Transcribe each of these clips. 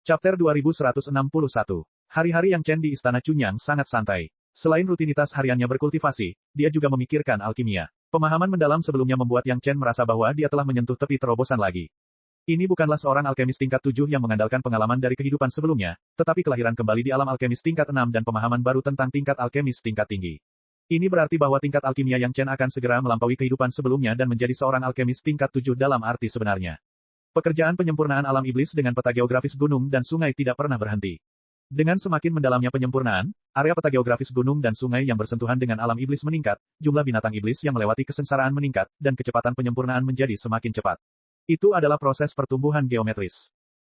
Chapter 2161. Hari-hari Yang Chen di Istana Chunyang sangat santai. Selain rutinitas hariannya berkultivasi, dia juga memikirkan alkimia. Pemahaman mendalam sebelumnya membuat Yang Chen merasa bahwa dia telah menyentuh tepi terobosan lagi. Ini bukanlah seorang alkemis tingkat 7 yang mengandalkan pengalaman dari kehidupan sebelumnya, tetapi kelahiran kembali di alam alkemis tingkat 6 dan pemahaman baru tentang tingkat alkemis tingkat tinggi. Ini berarti bahwa tingkat alkimia Yang Chen akan segera melampaui kehidupan sebelumnya dan menjadi seorang alkemis tingkat 7 dalam arti sebenarnya. Pekerjaan penyempurnaan alam iblis dengan peta geografis gunung dan sungai tidak pernah berhenti. Dengan semakin mendalamnya penyempurnaan, area peta geografis gunung dan sungai yang bersentuhan dengan alam iblis meningkat, jumlah binatang iblis yang melewati kesengsaraan meningkat, dan kecepatan penyempurnaan menjadi semakin cepat. Itu adalah proses pertumbuhan geometris.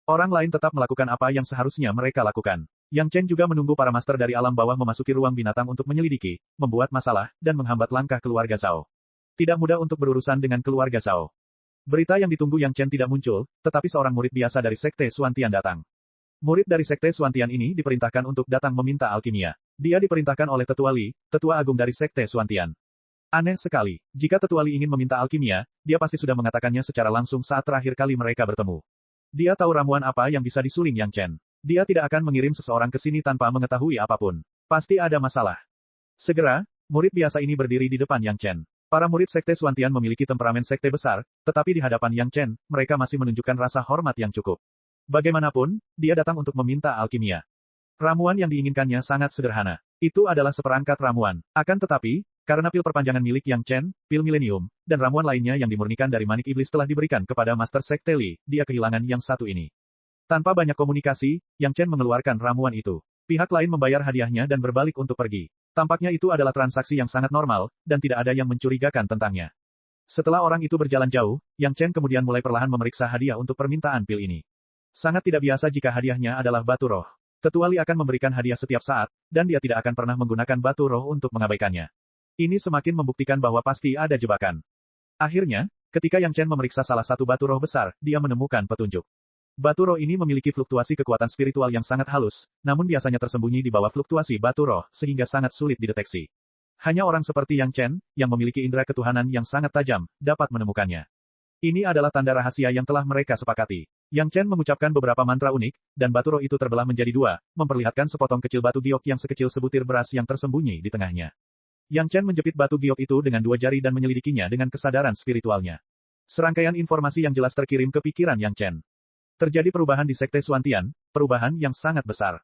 Orang lain tetap melakukan apa yang seharusnya mereka lakukan. Yang Chen juga menunggu para master dari alam bawah memasuki ruang binatang untuk menyelidiki, membuat masalah, dan menghambat langkah keluarga Zhao. Tidak mudah untuk berurusan dengan keluarga Zhao. Berita yang ditunggu Yang Chen tidak muncul, tetapi seorang murid biasa dari Sekte Xuantian datang. Murid dari Sekte Xuantian ini diperintahkan untuk datang meminta alkimia. Dia diperintahkan oleh Tetua Li, Tetua Agung dari Sekte Xuantian. Aneh sekali, jika Tetua Li ingin meminta alkimia, dia pasti sudah mengatakannya secara langsung saat terakhir kali mereka bertemu. Dia tahu ramuan apa yang bisa disuling Yang Chen. Dia tidak akan mengirim seseorang ke sini tanpa mengetahui apapun. Pasti ada masalah. Segera, murid biasa ini berdiri di depan Yang Chen. Para murid Sekte Xuantian memiliki temperamen sekte besar, tetapi di hadapan Yang Chen, mereka masih menunjukkan rasa hormat yang cukup. Bagaimanapun, dia datang untuk meminta alkimia. Ramuan yang diinginkannya sangat sederhana. Itu adalah seperangkat ramuan. Akan tetapi, karena pil perpanjangan milik Yang Chen, pil milenium, dan ramuan lainnya yang dimurnikan dari manik iblis telah diberikan kepada Master Sekte Li, dia kehilangan yang satu ini. Tanpa banyak komunikasi, Yang Chen mengeluarkan ramuan itu. Pihak lain membayar hadiahnya dan berbalik untuk pergi. Tampaknya itu adalah transaksi yang sangat normal, dan tidak ada yang mencurigakan tentangnya. Setelah orang itu berjalan jauh, Yang Chen kemudian mulai perlahan memeriksa hadiah untuk permintaan pil ini. Sangat tidak biasa jika hadiahnya adalah batu roh. Tetua Li akan memberikan hadiah setiap saat, dan dia tidak akan pernah menggunakan batu roh untuk mengabaikannya. Ini semakin membuktikan bahwa pasti ada jebakan. Akhirnya, ketika Yang Chen memeriksa salah satu batu roh besar, dia menemukan petunjuk. Batu roh ini memiliki fluktuasi kekuatan spiritual yang sangat halus, namun biasanya tersembunyi di bawah fluktuasi batu roh, sehingga sangat sulit dideteksi. Hanya orang seperti Yang Chen, yang memiliki indera ketuhanan yang sangat tajam, dapat menemukannya. Ini adalah tanda rahasia yang telah mereka sepakati. Yang Chen mengucapkan beberapa mantra unik, dan batu roh itu terbelah menjadi dua, memperlihatkan sepotong kecil batu giok yang sekecil sebutir beras yang tersembunyi di tengahnya. Yang Chen menjepit batu giok itu dengan dua jari dan menyelidikinya dengan kesadaran spiritualnya. Serangkaian informasi yang jelas terkirim ke pikiran Yang Chen. Terjadi perubahan di Sekte Xuantian, perubahan yang sangat besar.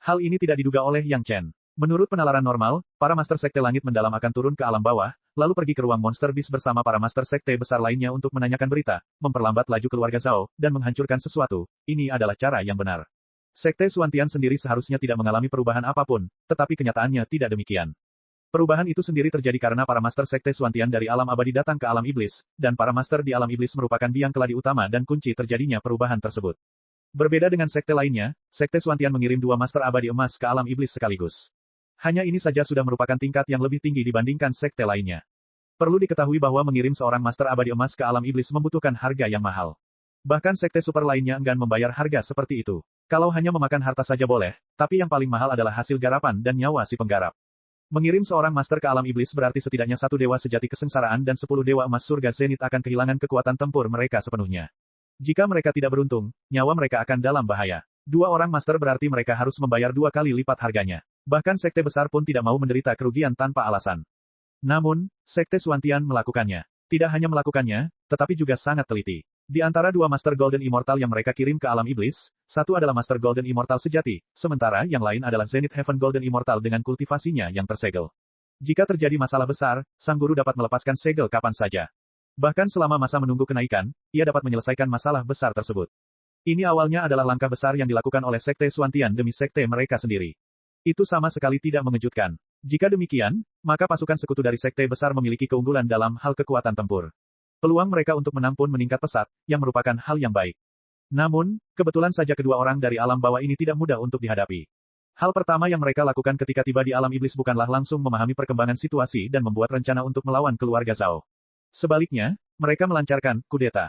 Hal ini tidak diduga oleh Yang Chen. Menurut penalaran normal, para Master Sekte Langit Mendalam akan turun ke alam bawah, lalu pergi ke ruang Monster Beast bersama para Master Sekte besar lainnya untuk menanyakan berita, memperlambat laju keluarga Zhao, dan menghancurkan sesuatu. Ini adalah cara yang benar. Sekte Xuantian sendiri seharusnya tidak mengalami perubahan apapun, tetapi kenyataannya tidak demikian. Perubahan itu sendiri terjadi karena para Master Sekte Xuantian dari alam abadi datang ke alam iblis, dan para Master di alam iblis merupakan biang keladi utama dan kunci terjadinya perubahan tersebut. Berbeda dengan sekte lainnya, Sekte Xuantian mengirim dua Master abadi emas ke alam iblis sekaligus. Hanya ini saja sudah merupakan tingkat yang lebih tinggi dibandingkan sekte lainnya. Perlu diketahui bahwa mengirim seorang Master abadi emas ke alam iblis membutuhkan harga yang mahal. Bahkan sekte super lainnya enggan membayar harga seperti itu. Kalau hanya memakan harta saja boleh, tapi yang paling mahal adalah hasil garapan dan nyawa si penggarap. Mengirim seorang master ke alam iblis berarti setidaknya satu dewa sejati kesengsaraan dan 10 dewa emas surga zenit akan kehilangan kekuatan tempur mereka sepenuhnya. Jika mereka tidak beruntung, nyawa mereka akan dalam bahaya. Dua orang master berarti mereka harus membayar 2 kali lipat harganya. Bahkan sekte besar pun tidak mau menderita kerugian tanpa alasan. Namun, Sekte Xuantian melakukannya. Tidak hanya melakukannya, tetapi juga sangat teliti. Di antara dua Master Golden Immortal yang mereka kirim ke alam iblis, satu adalah Master Golden Immortal sejati, sementara yang lain adalah Zenith Heaven Golden Immortal dengan kultivasinya yang tersegel. Jika terjadi masalah besar, sang guru dapat melepaskan segel kapan saja. Bahkan selama masa menunggu kenaikan, ia dapat menyelesaikan masalah besar tersebut. Ini awalnya adalah langkah besar yang dilakukan oleh Sekte Xuantian demi sekte mereka sendiri. Itu sama sekali tidak mengejutkan. Jika demikian, maka pasukan sekutu dari sekte besar memiliki keunggulan dalam hal kekuatan tempur. Peluang mereka untuk menang pun meningkat pesat, yang merupakan hal yang baik. Namun, kebetulan saja kedua orang dari alam bawah ini tidak mudah untuk dihadapi. Hal pertama yang mereka lakukan ketika tiba di alam iblis bukanlah langsung memahami perkembangan situasi dan membuat rencana untuk melawan keluarga Zhao. Sebaliknya, mereka melancarkan kudeta.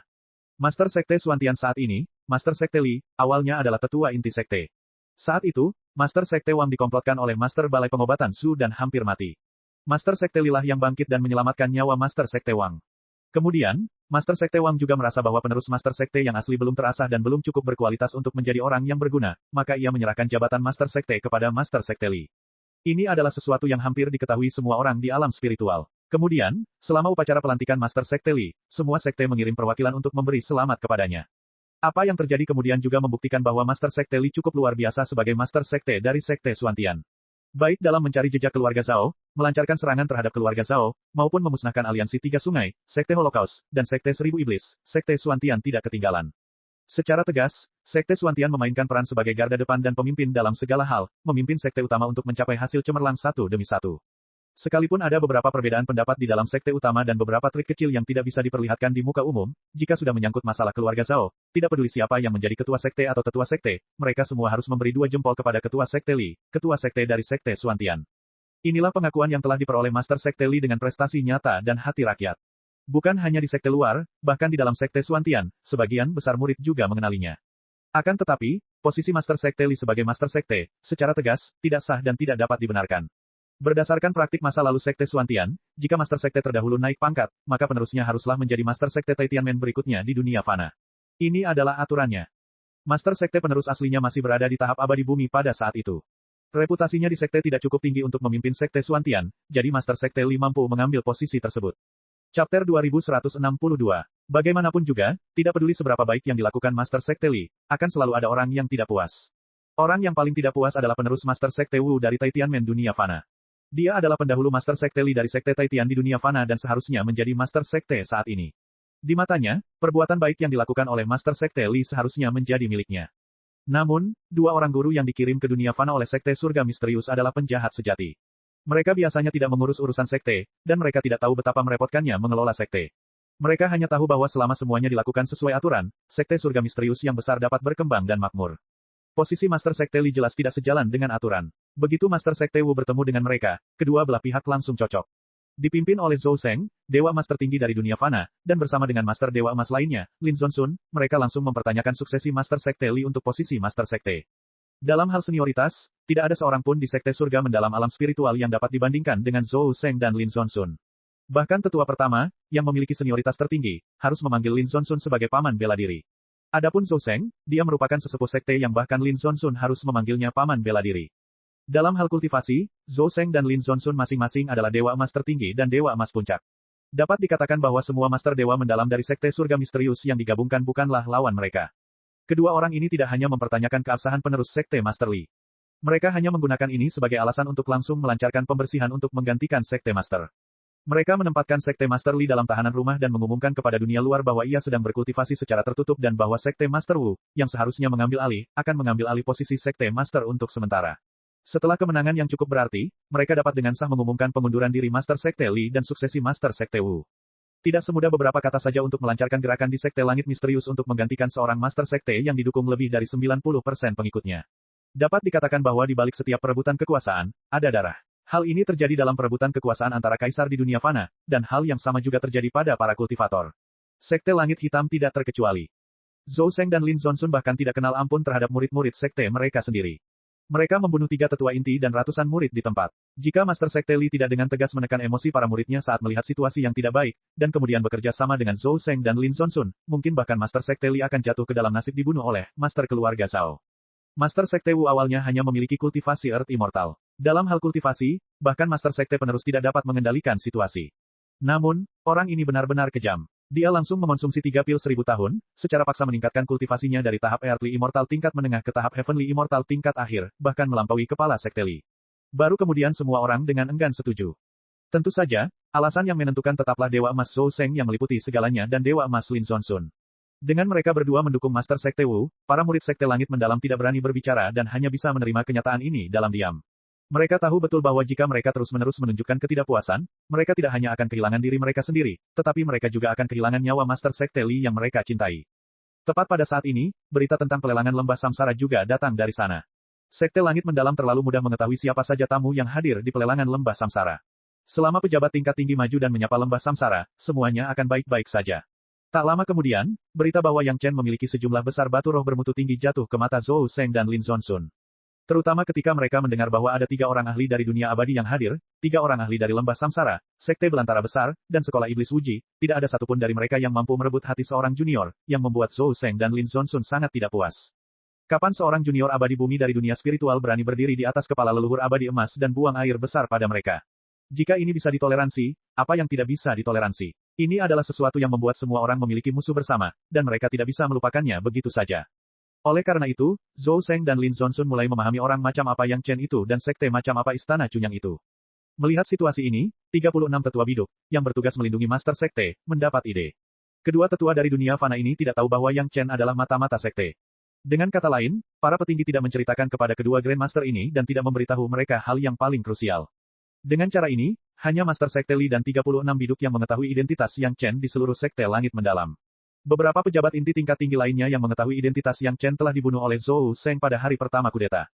Master Sekte Xuantian saat ini, Master Sekte Li, awalnya adalah tetua inti sekte. Saat itu, Master Sekte Wang dikomplotkan oleh Master Balai Pengobatan Su dan hampir mati. Master Sekte Li lah yang bangkit dan menyelamatkan nyawa Master Sekte Wang. Kemudian, Master Sekte Wang juga merasa bahwa penerus Master Sekte yang asli belum terasah dan belum cukup berkualitas untuk menjadi orang yang berguna, maka ia menyerahkan jabatan Master Sekte kepada Master Sekte Li. Ini adalah sesuatu yang hampir diketahui semua orang di alam spiritual. Kemudian, selama upacara pelantikan Master Sekte Li, semua sekte mengirim perwakilan untuk memberi selamat kepadanya. Apa yang terjadi kemudian juga membuktikan bahwa Master Sekte Li cukup luar biasa sebagai Master Sekte dari Sekte Xuantian. Baik dalam mencari jejak keluarga Zhao, melancarkan serangan terhadap keluarga Zhao, maupun memusnahkan aliansi Tiga Sungai, Sekte Holocaust, dan Sekte Seribu Iblis, Sekte Xuantian tidak ketinggalan. Secara tegas, Sekte Xuantian memainkan peran sebagai garda depan dan pemimpin dalam segala hal, memimpin sekte utama untuk mencapai hasil cemerlang satu demi satu. Sekalipun ada beberapa perbedaan pendapat di dalam sekte utama dan beberapa trik kecil yang tidak bisa diperlihatkan di muka umum, jika sudah menyangkut masalah keluarga Zhao, tidak peduli siapa yang menjadi ketua sekte atau tetua sekte, mereka semua harus memberi 2 jempol kepada ketua sekte Li, ketua sekte dari Sekte Xuantian. Inilah pengakuan yang telah diperoleh Master Sekte Li dengan prestasi nyata dan hati rakyat. Bukan hanya di sekte luar, bahkan di dalam Sekte Xuantian, sebagian besar murid juga mengenalinya. Akan tetapi, posisi Master Sekte Li sebagai Master Sekte, secara tegas, tidak sah dan tidak dapat dibenarkan. Berdasarkan praktik masa lalu Sekte Xuantian, jika Master Sekte terdahulu naik pangkat, maka penerusnya haruslah menjadi Master Sekte Tianmen berikutnya di dunia fana. Ini adalah aturannya. Master Sekte penerus aslinya masih berada di tahap abadi bumi pada saat itu. Reputasinya di sekte tidak cukup tinggi untuk memimpin Sekte Xuantian, jadi Master Sekte Li mampu mengambil posisi tersebut. Chapter 2162. Bagaimanapun juga, tidak peduli seberapa baik yang dilakukan Master Sekte Li, akan selalu ada orang yang tidak puas. Orang yang paling tidak puas adalah penerus Master Sekte Wu dari Tianmen dunia fana. Dia adalah pendahulu Master Sekte Li dari Sekte Tian di dunia fana dan seharusnya menjadi Master Sekte saat ini. Di matanya, perbuatan baik yang dilakukan oleh Master Sekte Li seharusnya menjadi miliknya. Namun, 2 orang guru yang dikirim ke dunia fana oleh Sekte Surga Misterius adalah penjahat sejati. Mereka biasanya tidak mengurus urusan sekte, dan mereka tidak tahu betapa merepotkannya mengelola sekte. Mereka hanya tahu bahwa selama semuanya dilakukan sesuai aturan, Sekte Surga Misterius yang besar dapat berkembang dan makmur. Posisi Master Sekte Li jelas tidak sejalan dengan aturan. Begitu Master Sekte Wu bertemu dengan mereka, kedua belah pihak langsung cocok. Dipimpin oleh Zhou Sheng, Dewa Master Tinggi dari dunia fana, dan bersama dengan Master Dewa Emas lainnya, Lin Zonsun, mereka langsung mempertanyakan suksesi Master Sekte Li untuk posisi Master Sekte. Dalam hal senioritas, tidak ada seorang pun di Sekte Surga Mendalam alam spiritual yang dapat dibandingkan dengan Zhou Sheng dan Lin Zonsun. Bahkan tetua pertama, yang memiliki senioritas tertinggi, harus memanggil Lin Zonsun sebagai paman bela diri. Adapun Zhou Sheng, dia merupakan sesepuh sekte yang bahkan Lin Zonsun harus memanggilnya paman bela diri. Dalam hal kultivasi, Zhou Sheng dan Lin Zonsun masing-masing adalah Dewa Emas tertinggi dan Dewa Emas puncak. Dapat dikatakan bahwa semua Master Dewa Mendalam dari Sekte Surga Misterius yang digabungkan bukanlah lawan mereka. Kedua orang ini tidak hanya mempertanyakan keabsahan penerus Sekte Master Li. Mereka hanya menggunakan ini sebagai alasan untuk langsung melancarkan pembersihan untuk menggantikan Sekte Master. Mereka menempatkan Sekte Master Li dalam tahanan rumah dan mengumumkan kepada dunia luar bahwa ia sedang berkultivasi secara tertutup dan bahwa Sekte Master Wu, yang seharusnya mengambil alih, akan mengambil alih posisi Sekte Master untuk sementara. Setelah kemenangan yang cukup berarti, mereka dapat dengan sah mengumumkan pengunduran diri Master Sekte Li dan suksesi Master Sekte Wu. Tidak semudah beberapa kata saja untuk melancarkan gerakan di Sekte Langit Misterius untuk menggantikan seorang Master Sekte yang didukung lebih dari 90% pengikutnya. Dapat dikatakan bahwa di balik setiap perebutan kekuasaan, ada darah. Hal ini terjadi dalam perebutan kekuasaan antara kaisar di dunia fana, dan hal yang sama juga terjadi pada para kultivator. Sekte Langit Hitam tidak terkecuali. Zhou Sheng dan Lin Zonsun bahkan tidak kenal ampun terhadap murid-murid sekte mereka sendiri. Mereka membunuh 3 tetua inti dan ratusan murid di tempat. Jika Master Sekte Li tidak dengan tegas menekan emosi para muridnya saat melihat situasi yang tidak baik, dan kemudian bekerja sama dengan Zhou Sheng dan Lin Zonsun, mungkin bahkan Master Sekte Li akan jatuh ke dalam nasib dibunuh oleh Master keluarga Zhao. Master Sekte Wu awalnya hanya memiliki kultivasi Earth Immortal. Dalam hal kultivasi, bahkan Master Sekte penerus tidak dapat mengendalikan situasi. Namun, orang ini benar-benar kejam. Dia langsung mengonsumsi 3 pil 1000 tahun, secara paksa meningkatkan kultivasinya dari tahap Earthly Immortal tingkat menengah ke tahap Heavenly Immortal tingkat akhir, bahkan melampaui kepala Sekte Li. Baru kemudian semua orang dengan enggan setuju. Tentu saja, alasan yang menentukan tetaplah Dewa Emas Zhou Sheng yang meliputi segalanya dan Dewa Emas Lin Zonsun. Dengan mereka berdua mendukung Master Sekte Wu, para murid Sekte Langit Mendalam tidak berani berbicara dan hanya bisa menerima kenyataan ini dalam diam. Mereka tahu betul bahwa jika mereka terus-menerus menunjukkan ketidakpuasan, mereka tidak hanya akan kehilangan diri mereka sendiri, tetapi mereka juga akan kehilangan nyawa Master Sekte Li yang mereka cintai. Tepat pada saat ini, berita tentang pelelangan lembah samsara juga datang dari sana. Sekte Langit Mendalam terlalu mudah mengetahui siapa saja tamu yang hadir di pelelangan lembah samsara. Selama pejabat tingkat tinggi maju dan menyapa lembah samsara, semuanya akan baik-baik saja. Tak lama kemudian, berita bahwa Yang Chen memiliki sejumlah besar batu roh bermutu tinggi jatuh ke mata Zhou Sheng dan Lin Zonsun. Terutama ketika mereka mendengar bahwa ada 3 orang ahli dari dunia abadi yang hadir, 3 orang ahli dari lembah samsara, sekte belantara besar, dan sekolah iblis Wuji, tidak ada satupun dari mereka yang mampu merebut hati seorang junior, yang membuat Zhou Seng dan Lin Zonsun sangat tidak puas. Kapan seorang junior abadi bumi dari dunia spiritual berani berdiri di atas kepala leluhur abadi emas dan buang air besar pada mereka? Jika ini bisa ditoleransi, apa yang tidak bisa ditoleransi? Ini adalah sesuatu yang membuat semua orang memiliki musuh bersama, dan mereka tidak bisa melupakannya begitu saja. Oleh karena itu, Zhou Seng dan Lin Zonsun mulai memahami orang macam apa Yang Chen itu dan sekte macam apa Istana Cunyang itu. Melihat situasi ini, 36 tetua biduk, yang bertugas melindungi Master Sekte, mendapat ide. Kedua tetua dari dunia fana ini tidak tahu bahwa Yang Chen adalah mata-mata sekte. Dengan kata lain, para petinggi tidak menceritakan kepada kedua Grandmaster ini dan tidak memberitahu mereka hal yang paling krusial. Dengan cara ini, hanya Master Sekte Li dan 36 biduk yang mengetahui identitas Yang Chen di seluruh sekte langit mendalam. Beberapa pejabat inti tingkat tinggi lainnya yang mengetahui identitas Yang Chen telah dibunuh oleh Zhou Seng pada hari pertama kudeta.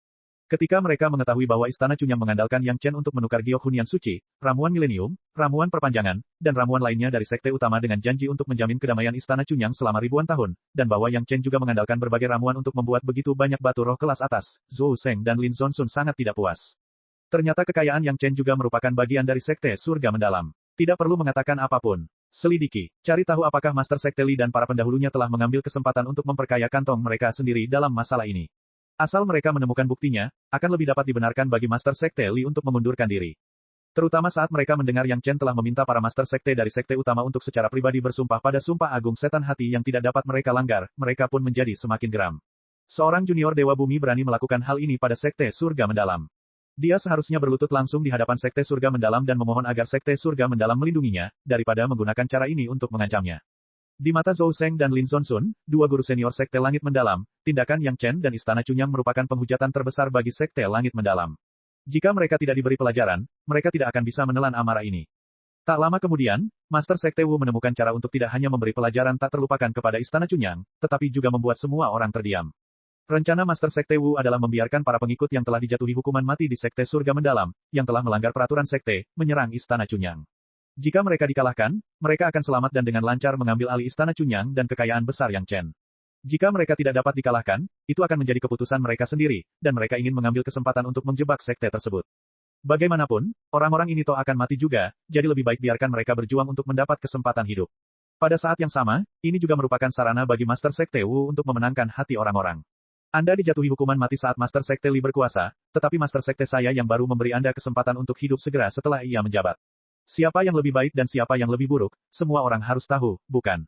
Ketika mereka mengetahui bahwa Istana Cunyang mengandalkan Yang Chen untuk menukar giok hunian suci, ramuan milenium, ramuan perpanjangan, dan ramuan lainnya dari sekte utama dengan janji untuk menjamin kedamaian Istana Cunyang selama ribuan tahun, dan bahwa Yang Chen juga mengandalkan berbagai ramuan untuk membuat begitu banyak batu roh kelas atas, Zhou Seng dan Lin Zonsun sangat tidak puas. Ternyata kekayaan Yang Chen juga merupakan bagian dari sekte surga mendalam. Tidak perlu mengatakan apapun. Selidiki, cari tahu apakah Master Sekte Li dan para pendahulunya telah mengambil kesempatan untuk memperkaya kantong mereka sendiri dalam masalah ini. Asal mereka menemukan buktinya, akan lebih dapat dibenarkan bagi Master Sekte Li untuk mengundurkan diri. Terutama saat mereka mendengar Yang Chen telah meminta para Master Sekte dari sekte utama untuk secara pribadi bersumpah pada sumpah agung setan hati yang tidak dapat mereka langgar, mereka pun menjadi semakin geram. Seorang junior Dewa Bumi berani melakukan hal ini pada sekte surga mendalam. Dia seharusnya berlutut langsung di hadapan sekte surga mendalam dan memohon agar sekte surga mendalam melindunginya, daripada menggunakan cara ini untuk mengancamnya. Di mata Zhou Seng dan Lin Zonsun, dua guru senior sekte langit mendalam, tindakan Yang Chen dan Istana Cunyang merupakan penghujatan terbesar bagi sekte langit mendalam. Jika mereka tidak diberi pelajaran, mereka tidak akan bisa menelan amarah ini. Tak lama kemudian, Master Sekte Wu menemukan cara untuk tidak hanya memberi pelajaran tak terlupakan kepada Istana Cunyang, tetapi juga membuat semua orang terdiam. Rencana Master Sekte Wu adalah membiarkan para pengikut yang telah dijatuhi hukuman mati di Sekte Surga Mendalam, yang telah melanggar peraturan sekte, menyerang Istana Cunyang. Jika mereka dikalahkan, mereka akan selamat dan dengan lancar mengambil alih Istana Cunyang dan kekayaan besar Yang Chen. Jika mereka tidak dapat dikalahkan, itu akan menjadi keputusan mereka sendiri, dan mereka ingin mengambil kesempatan untuk menjebak sekte tersebut. Bagaimanapun, orang-orang ini toh akan mati juga, jadi lebih baik biarkan mereka berjuang untuk mendapat kesempatan hidup. Pada saat yang sama, ini juga merupakan sarana bagi Master Sekte Wu untuk memenangkan hati orang-orang. Anda dijatuhi hukuman mati saat Master Sekte Li berkuasa, tetapi Master Sekte saya yang baru memberi Anda kesempatan untuk hidup segera setelah ia menjabat. Siapa yang lebih baik dan siapa yang lebih buruk, semua orang harus tahu, bukan?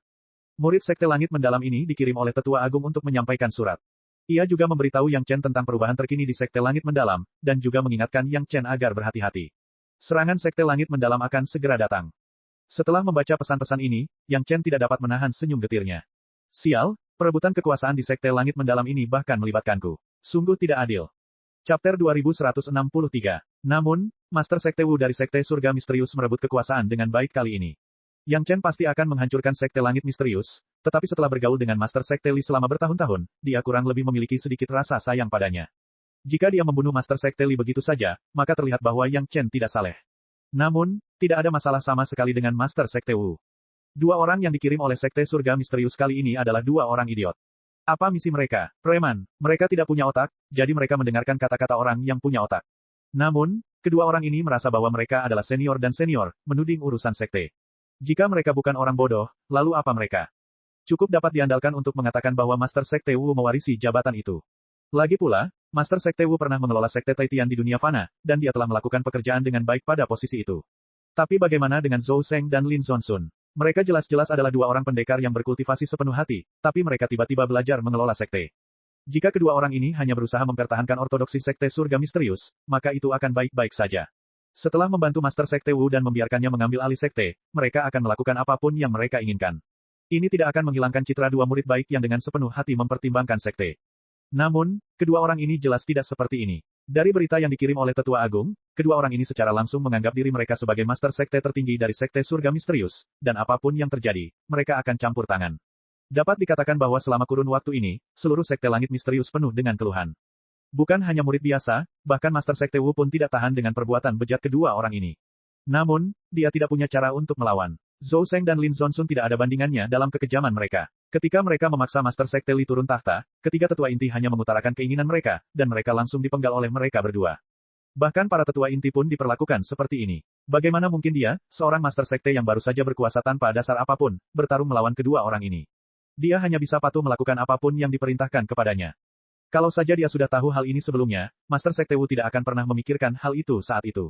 Murid Sekte Langit Mendalam ini dikirim oleh Tetua Agung untuk menyampaikan surat. Ia juga memberitahu Yang Chen tentang perubahan terkini di Sekte Langit Mendalam, dan juga mengingatkan Yang Chen agar berhati-hati. Serangan Sekte Langit Mendalam akan segera datang. Setelah membaca pesan-pesan ini, Yang Chen tidak dapat menahan senyum getirnya. Sial, perebutan kekuasaan di Sekte Langit Mendalam ini bahkan melibatkanku. Sungguh tidak adil. Chapter 2163. Namun, Master Sekte Wu dari Sekte Surga Misterius merebut kekuasaan dengan baik kali ini. Yang Chen pasti akan menghancurkan Sekte Langit Misterius, tetapi setelah bergaul dengan Master Sekte Li selama bertahun-tahun, dia kurang lebih memiliki sedikit rasa sayang padanya. Jika dia membunuh Master Sekte Li begitu saja, maka terlihat bahwa Yang Chen tidak saleh. Namun, tidak ada masalah sama sekali dengan Master Sekte Wu. Dua orang yang dikirim oleh Sekte Surga Misterius kali ini adalah dua orang idiot. Apa misi mereka? Preman. Mereka tidak punya otak, jadi mereka mendengarkan kata-kata orang yang punya otak. Namun, kedua orang ini merasa bahwa mereka adalah senior dan senior, menuding urusan sekte. Jika mereka bukan orang bodoh, lalu apa mereka? Cukup dapat diandalkan untuk mengatakan bahwa Master Sekte Wu mewarisi jabatan itu. Lagi pula, Master Sekte Wu pernah mengelola Sekte Taitian di dunia fana, dan dia telah melakukan pekerjaan dengan baik pada posisi itu. Tapi bagaimana dengan Zhou Seng dan Lin Zonsun? Mereka jelas-jelas adalah dua orang pendekar yang berkultivasi sepenuh hati, tapi mereka tiba-tiba belajar mengelola sekte. Jika kedua orang ini hanya berusaha mempertahankan ortodoksi Sekte Surga Misterius, maka itu akan baik-baik saja. Setelah membantu Master Sekte Wu dan membiarkannya mengambil alih sekte, mereka akan melakukan apapun yang mereka inginkan. Ini tidak akan menghilangkan citra dua murid baik yang dengan sepenuh hati mempertimbangkan sekte. Namun, kedua orang ini jelas tidak seperti ini. Dari berita yang dikirim oleh Tetua Agung, kedua orang ini secara langsung menganggap diri mereka sebagai Master Sekte tertinggi dari Sekte Surga Misterius, dan apapun yang terjadi, mereka akan campur tangan. Dapat dikatakan bahwa selama kurun waktu ini, seluruh Sekte Langit Misterius penuh dengan keluhan. Bukan hanya murid biasa, bahkan Master Sekte Wu pun tidak tahan dengan perbuatan bejat kedua orang ini. Namun, dia tidak punya cara untuk melawan. Zhou Seng dan Lin Zonsun tidak ada bandingannya dalam kekejaman mereka. Ketika mereka memaksa Master Sekte Li turun tahta, ketiga tetua inti hanya mengutarakan keinginan mereka, dan mereka langsung dipenggal oleh mereka berdua. Bahkan para tetua inti pun diperlakukan seperti ini. Bagaimana mungkin dia, seorang Master Sekte yang baru saja berkuasa tanpa dasar apapun, bertarung melawan kedua orang ini? Dia hanya bisa patuh melakukan apapun yang diperintahkan kepadanya. Kalau saja dia sudah tahu hal ini sebelumnya, Master Sekte Wu tidak akan pernah memikirkan hal itu saat itu.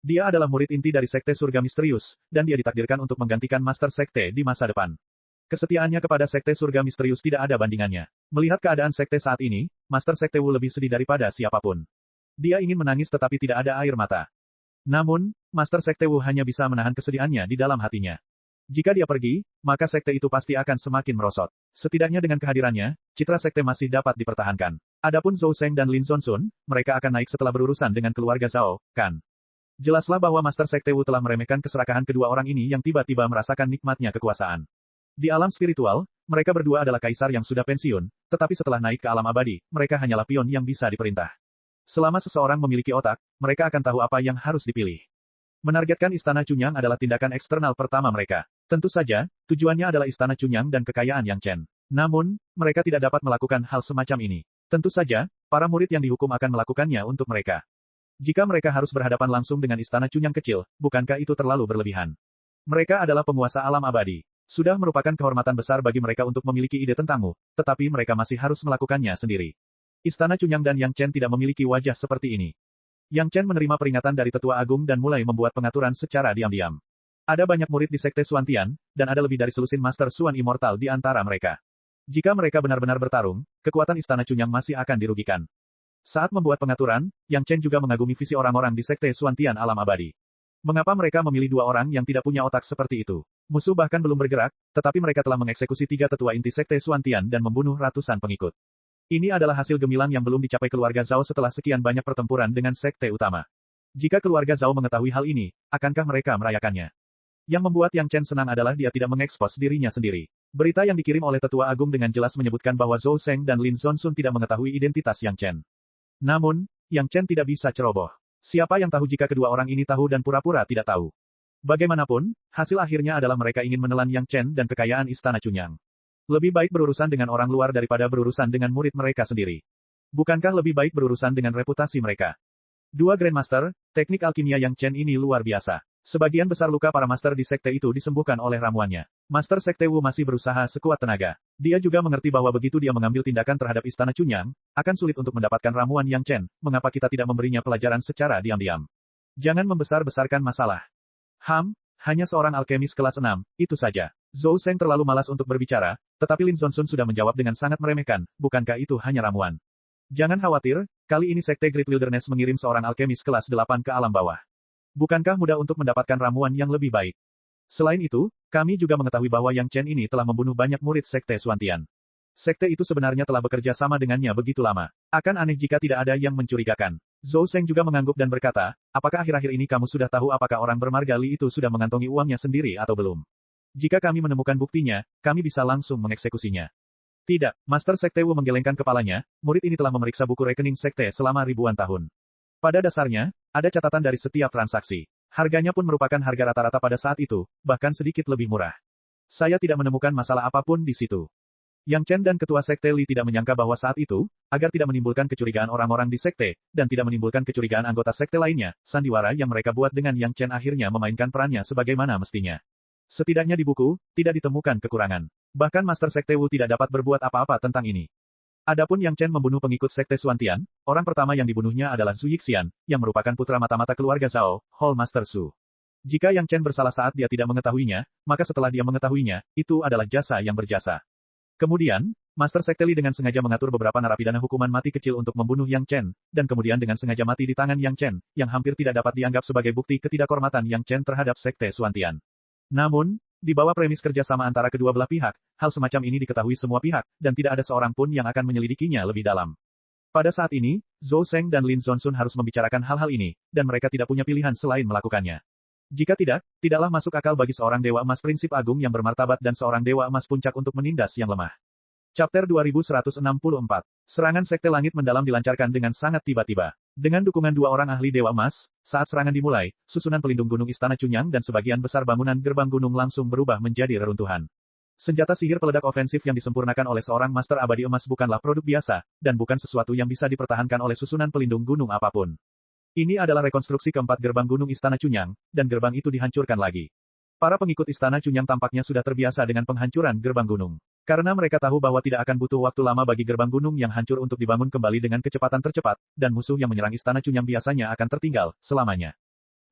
Dia adalah murid inti dari Sekte Surga Misterius, dan dia ditakdirkan untuk menggantikan Master Sekte di masa depan. Kesetiaannya kepada Sekte Surga Misterius tidak ada bandingannya. Melihat keadaan Sekte saat ini, Master Sekte Wu lebih sedih daripada siapapun. Dia ingin menangis tetapi tidak ada air mata. Namun, Master Sekte Wu hanya bisa menahan kesedihannya di dalam hatinya. Jika dia pergi, maka sekte itu pasti akan semakin merosot. Setidaknya dengan kehadirannya, citra sekte masih dapat dipertahankan. Adapun Zhou Sheng dan Lin Zonsun, mereka akan naik setelah berurusan dengan keluarga Zhao, kan? Jelaslah bahwa Master Sekte Wu telah meremehkan keserakahan kedua orang ini yang tiba-tiba merasakan nikmatnya kekuasaan. Di alam spiritual, mereka berdua adalah kaisar yang sudah pensiun, tetapi setelah naik ke alam abadi, mereka hanyalah pion yang bisa diperintah. Selama seseorang memiliki otak, mereka akan tahu apa yang harus dipilih. Menargetkan Istana Chunyang adalah tindakan eksternal pertama mereka. Tentu saja, tujuannya adalah Istana Chunyang dan kekayaan Yang Chen. Namun, mereka tidak dapat melakukan hal semacam ini. Tentu saja, para murid yang dihukum akan melakukannya untuk mereka. Jika mereka harus berhadapan langsung dengan Istana Chunyang kecil, bukankah itu terlalu berlebihan? Mereka adalah penguasa alam abadi. Sudah merupakan kehormatan besar bagi mereka untuk memiliki ide tentangmu, tetapi mereka masih harus melakukannya sendiri. Istana Chunyang dan Yang Chen tidak memiliki wajah seperti ini. Yang Chen menerima peringatan dari Tetua Agung dan mulai membuat pengaturan secara diam-diam. Ada banyak murid di Sekte Xuantian, dan ada lebih dari selusin Master Xuan Immortal di antara mereka. Jika mereka benar-benar bertarung, kekuatan Istana Chunyang masih akan dirugikan. Saat membuat pengaturan, Yang Chen juga mengagumi visi orang-orang di Sekte Xuantian alam abadi. Mengapa mereka memilih dua orang yang tidak punya otak seperti itu? Musuh bahkan belum bergerak, tetapi mereka telah mengeksekusi tiga tetua inti Sekte Xuantian dan membunuh ratusan pengikut. Ini adalah hasil gemilang yang belum dicapai keluarga Zhao setelah sekian banyak pertempuran dengan sekte utama. Jika keluarga Zhao mengetahui hal ini, akankah mereka merayakannya? Yang membuat Yang Chen senang adalah dia tidak mengekspos dirinya sendiri. Berita yang dikirim oleh Tetua Agung dengan jelas menyebutkan bahwa Zhou Sheng dan Lin Zonsun tidak mengetahui identitas Yang Chen. Namun, Yang Chen tidak bisa ceroboh. Siapa yang tahu jika kedua orang ini tahu dan pura-pura tidak tahu? Bagaimanapun, hasil akhirnya adalah mereka ingin menelan Yang Chen dan kekayaan Istana Chunyang. Lebih baik berurusan dengan orang luar daripada berurusan dengan murid mereka sendiri. Bukankah lebih baik berurusan dengan reputasi mereka? Dua Grandmaster, teknik alkimia Yang Chen ini luar biasa. Sebagian besar luka para master di sekte itu disembuhkan oleh ramuannya. Master Sekte Wu masih berusaha sekuat tenaga. Dia juga mengerti bahwa begitu dia mengambil tindakan terhadap Istana Chunyang, akan sulit untuk mendapatkan ramuan Yang Chen. Mengapa kita tidak memberinya pelajaran secara diam-diam? Jangan membesar-besarkan masalah. Hanya seorang alkemis kelas 6, itu saja. Zhou Sheng terlalu malas untuk berbicara, tetapi Lin Zonsun sudah menjawab dengan sangat meremehkan, bukankah itu hanya ramuan? Jangan khawatir, kali ini Sekte Great Wilderness mengirim seorang alkemis kelas 8 ke alam bawah. Bukankah mudah untuk mendapatkan ramuan yang lebih baik? Selain itu, kami juga mengetahui bahwa Yang Chen ini telah membunuh banyak murid Sekte Xuantian. Sekte itu sebenarnya telah bekerja sama dengannya begitu lama. Akan aneh jika tidak ada yang mencurigakan. Zhou Sheng juga mengangguk dan berkata, apakah akhir-akhir ini kamu sudah tahu apakah orang bermarga Li itu sudah mengantongi uangnya sendiri atau belum? Jika kami menemukan buktinya, kami bisa langsung mengeksekusinya. Tidak, Master Sekte Wu menggelengkan kepalanya, murid ini telah memeriksa buku rekening Sekte selama ribuan tahun. Pada dasarnya, ada catatan dari setiap transaksi. Harganya pun merupakan harga rata-rata pada saat itu, bahkan sedikit lebih murah. Saya tidak menemukan masalah apapun di situ. Yang Chen dan Ketua Sekte Li tidak menyangka bahwa saat itu, agar tidak menimbulkan kecurigaan orang-orang di Sekte, dan tidak menimbulkan kecurigaan anggota Sekte lainnya, sandiwara yang mereka buat dengan Yang Chen akhirnya memainkan perannya sebagaimana mestinya. Setidaknya di buku, tidak ditemukan kekurangan. Bahkan Master Sekte Wu tidak dapat berbuat apa-apa tentang ini. Adapun Yang Chen membunuh pengikut Sekte Xuantian, orang pertama yang dibunuhnya adalah Zhu Yixian, yang merupakan putra mata-mata keluarga Zhao, Hall Master Su. Jika Yang Chen bersalah saat dia tidak mengetahuinya, maka setelah dia mengetahuinya, itu adalah jasa yang berjasa. Kemudian, Master Sekte Li dengan sengaja mengatur beberapa narapidana hukuman mati kecil untuk membunuh Yang Chen, dan kemudian dengan sengaja mati di tangan Yang Chen, yang hampir tidak dapat dianggap sebagai bukti ketidakhormatan Yang Chen terhadap Sekte Xuantian. Namun, di bawah premis kerjasama antara kedua belah pihak, hal semacam ini diketahui semua pihak, dan tidak ada seorang pun yang akan menyelidikinya lebih dalam. Pada saat ini, Zhou Sheng dan Lin Zonsun harus membicarakan hal-hal ini, dan mereka tidak punya pilihan selain melakukannya. Jika tidak, tidaklah masuk akal bagi seorang Dewa Emas Prinsip Agung yang bermartabat dan seorang Dewa Emas Puncak untuk menindas yang lemah. Chapter 2164. Serangan Sekte Langit Mendalam dilancarkan dengan sangat tiba-tiba. Dengan dukungan dua orang ahli Dewa Emas, saat serangan dimulai, susunan pelindung gunung Istana Chunyang dan sebagian besar bangunan gerbang gunung langsung berubah menjadi reruntuhan. Senjata sihir peledak ofensif yang disempurnakan oleh seorang Master Abadi Emas bukanlah produk biasa, dan bukan sesuatu yang bisa dipertahankan oleh susunan pelindung gunung apapun. Ini adalah rekonstruksi keempat gerbang gunung Istana Cunyang, dan gerbang itu dihancurkan lagi. Para pengikut Istana Cunyang tampaknya sudah terbiasa dengan penghancuran gerbang gunung. Karena mereka tahu bahwa tidak akan butuh waktu lama bagi gerbang gunung yang hancur untuk dibangun kembali dengan kecepatan tercepat, dan musuh yang menyerang Istana Cunyang biasanya akan tertinggal selamanya.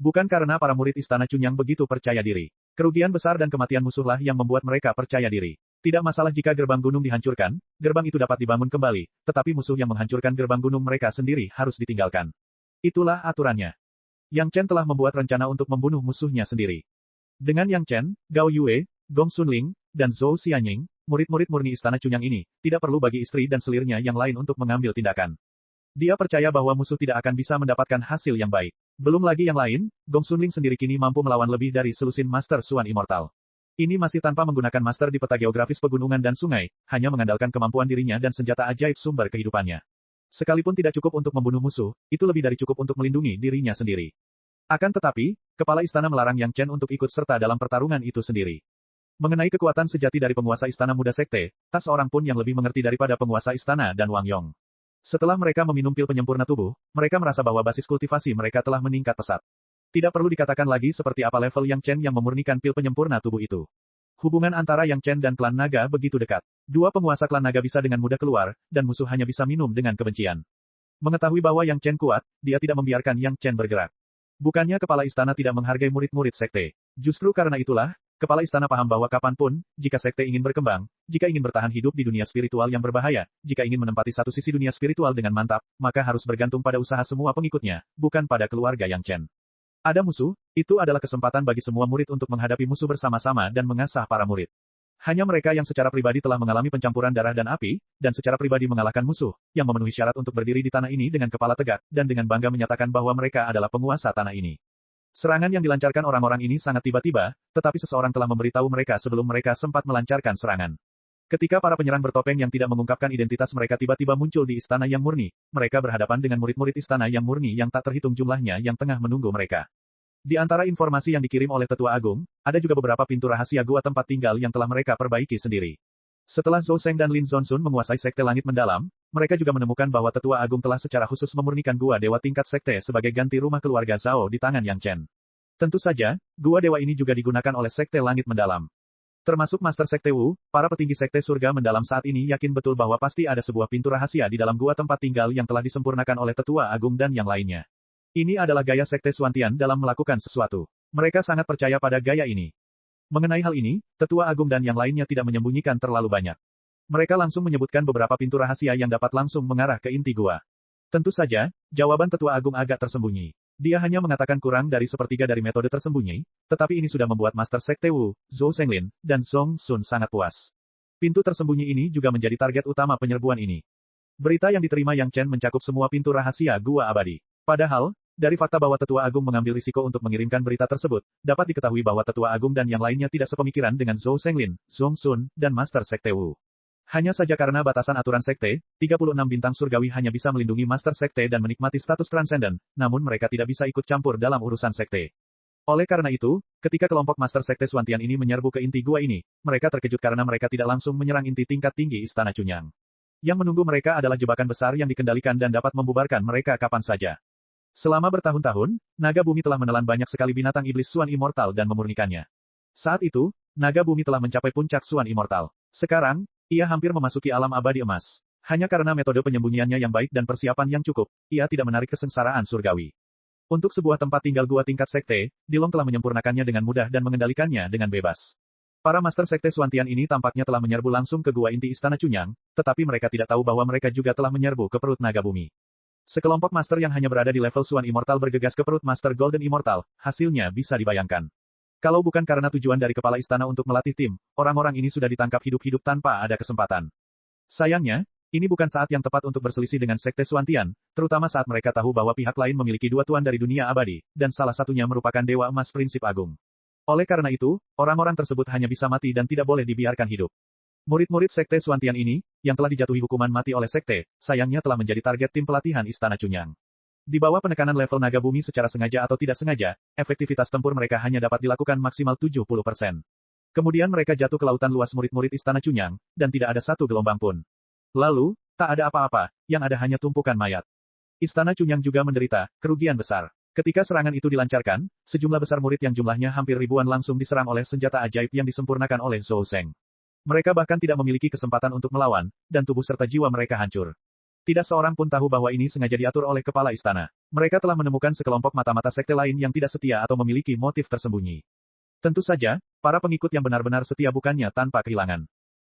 Bukan karena para murid Istana Cunyang begitu percaya diri. Kerugian besar dan kematian musuhlah yang membuat mereka percaya diri. Tidak masalah jika gerbang gunung dihancurkan, gerbang itu dapat dibangun kembali, tetapi musuh yang menghancurkan gerbang gunung mereka sendiri harus ditinggalkan. Itulah aturannya. Yang Chen telah membuat rencana untuk membunuh musuhnya sendiri. Dengan Yang Chen, Gao Yue, Gong Sunling, dan Zhou Xianying, murid-murid murni Istana Cunyang ini, tidak perlu bagi istri dan selirnya yang lain untuk mengambil tindakan. Dia percaya bahwa musuh tidak akan bisa mendapatkan hasil yang baik. Belum lagi yang lain, Gong Sunling sendiri kini mampu melawan lebih dari selusin Master Suan Immortal. Ini masih tanpa menggunakan master di peta geografis pegunungan dan sungai, hanya mengandalkan kemampuan dirinya dan senjata ajaib sumber kehidupannya. Sekalipun tidak cukup untuk membunuh musuh, itu lebih dari cukup untuk melindungi dirinya sendiri. Akan tetapi, kepala istana melarang Yang Chen untuk ikut serta dalam pertarungan itu sendiri. Mengenai kekuatan sejati dari penguasa istana muda sekte, tak seorang pun yang lebih mengerti daripada penguasa istana dan Wang Yong. Setelah mereka meminum pil penyempurna tubuh, mereka merasa bahwa basis kultivasi mereka telah meningkat pesat. Tidak perlu dikatakan lagi seperti apa level Yang Chen yang memurnikan pil penyempurna tubuh itu. Hubungan antara Yang Chen dan klan naga begitu dekat. Dua penguasa klan naga bisa dengan mudah keluar, dan musuh hanya bisa minum dengan kebencian. Mengetahui bahwa Yang Chen kuat, dia tidak membiarkan Yang Chen bergerak. Bukannya kepala istana tidak menghargai murid-murid sekte. Justru karena itulah, kepala istana paham bahwa kapanpun, jika sekte ingin berkembang, jika ingin bertahan hidup di dunia spiritual yang berbahaya, jika ingin menempati satu sisi dunia spiritual dengan mantap, maka harus bergantung pada usaha semua pengikutnya, bukan pada keluarga Yang Chen. Ada musuh, itu adalah kesempatan bagi semua murid untuk menghadapi musuh bersama-sama dan mengasah para murid. Hanya mereka yang secara pribadi telah mengalami pencampuran darah dan api, dan secara pribadi mengalahkan musuh, yang memenuhi syarat untuk berdiri di tanah ini dengan kepala tegak, dan dengan bangga menyatakan bahwa mereka adalah penguasa tanah ini. Serangan yang dilancarkan orang-orang ini sangat tiba-tiba, tetapi seseorang telah memberitahu mereka sebelum mereka sempat melancarkan serangan. Ketika para penyerang bertopeng yang tidak mengungkapkan identitas mereka tiba-tiba muncul di istana yang murni, mereka berhadapan dengan murid-murid istana yang murni yang tak terhitung jumlahnya yang tengah menunggu mereka. Di antara informasi yang dikirim oleh Tetua Agung, ada juga beberapa pintu rahasia gua tempat tinggal yang telah mereka perbaiki sendiri. Setelah Zhou Sheng dan Lin Zonsun menguasai Sekte Langit Mendalam, mereka juga menemukan bahwa Tetua Agung telah secara khusus memurnikan gua dewa tingkat sekte sebagai ganti rumah keluarga Zhao di tangan Yang Chen. Tentu saja, gua dewa ini juga digunakan oleh Sekte Langit Mendalam. Termasuk Master Sekte Wu, para petinggi Sekte Surga Mendalam saat ini yakin betul bahwa pasti ada sebuah pintu rahasia di dalam gua tempat tinggal yang telah disempurnakan oleh Tetua Agung dan yang lainnya. Ini adalah gaya Sekte Suantian dalam melakukan sesuatu. Mereka sangat percaya pada gaya ini. Mengenai hal ini, Tetua Agung dan yang lainnya tidak menyembunyikan terlalu banyak. Mereka langsung menyebutkan beberapa pintu rahasia yang dapat langsung mengarah ke inti gua. Tentu saja, jawaban Tetua Agung agak tersembunyi. Dia hanya mengatakan kurang dari sepertiga dari metode tersembunyi, tetapi ini sudah membuat Master Sekte Wu, Zhou Shenglin, dan Zhong Sun sangat puas. Pintu tersembunyi ini juga menjadi target utama penyerbuan ini. Berita yang diterima Yang Chen mencakup semua pintu rahasia gua abadi. Padahal, dari fakta bahwa Tetua Agung mengambil risiko untuk mengirimkan berita tersebut, dapat diketahui bahwa Tetua Agung dan yang lainnya tidak sepemikiran dengan Zhou Shenglin, Zhong Sun, dan Master Sekte Wu. Hanya saja karena batasan aturan sekte, 36 bintang surgawi hanya bisa melindungi Master Sekte dan menikmati status transenden, namun mereka tidak bisa ikut campur dalam urusan sekte. Oleh karena itu, ketika kelompok Master Sekte Suantian ini menyerbu ke inti gua ini, mereka terkejut karena mereka tidak langsung menyerang inti tingkat tinggi Istana Cunyang. Yang menunggu mereka adalah jebakan besar yang dikendalikan dan dapat membubarkan mereka kapan saja. Selama bertahun-tahun, naga bumi telah menelan banyak sekali binatang iblis Suan Immortal dan memurnikannya. Saat itu, naga bumi telah mencapai puncak Suan Immortal. Sekarang, ia hampir memasuki alam abadi emas. Hanya karena metode penyembunyiannya yang baik dan persiapan yang cukup, ia tidak menarik kesengsaraan surgawi. Untuk sebuah tempat tinggal gua tingkat sekte, Dilong telah menyempurnakannya dengan mudah dan mengendalikannya dengan bebas. Para Master Sekte Suantian ini tampaknya telah menyerbu langsung ke gua inti Istana Cunyang, tetapi mereka tidak tahu bahwa mereka juga telah menyerbu ke perut naga bumi. Sekelompok Master yang hanya berada di level Suan Immortal bergegas ke perut Master Golden Immortal, hasilnya bisa dibayangkan. Kalau bukan karena tujuan dari kepala istana untuk melatih tim, orang-orang ini sudah ditangkap hidup-hidup tanpa ada kesempatan. Sayangnya, ini bukan saat yang tepat untuk berselisih dengan Sekte Suantian, terutama saat mereka tahu bahwa pihak lain memiliki dua tuan dari dunia abadi, dan salah satunya merupakan Dewa Emas Prinsip Agung. Oleh karena itu, orang-orang tersebut hanya bisa mati dan tidak boleh dibiarkan hidup. Murid-murid Sekte Suantian ini, yang telah dijatuhi hukuman mati oleh Sekte, sayangnya telah menjadi target tim pelatihan Istana Cunyang. Di bawah penekanan level naga bumi secara sengaja atau tidak sengaja, efektivitas tempur mereka hanya dapat dilakukan maksimal 70%. Kemudian mereka jatuh ke lautan luas murid-murid Istana Cunyang, dan tidak ada satu gelombang pun. Lalu, tak ada apa-apa, yang ada hanya tumpukan mayat. Istana Cunyang juga menderita kerugian besar. Ketika serangan itu dilancarkan, sejumlah besar murid yang jumlahnya hampir ribuan langsung diserang oleh senjata ajaib yang disempurnakan oleh Zhou Zeng. Mereka bahkan tidak memiliki kesempatan untuk melawan, dan tubuh serta jiwa mereka hancur. Tidak seorang pun tahu bahwa ini sengaja diatur oleh kepala istana. Mereka telah menemukan sekelompok mata-mata sekte lain yang tidak setia atau memiliki motif tersembunyi. Tentu saja, para pengikut yang benar-benar setia bukannya tanpa kehilangan.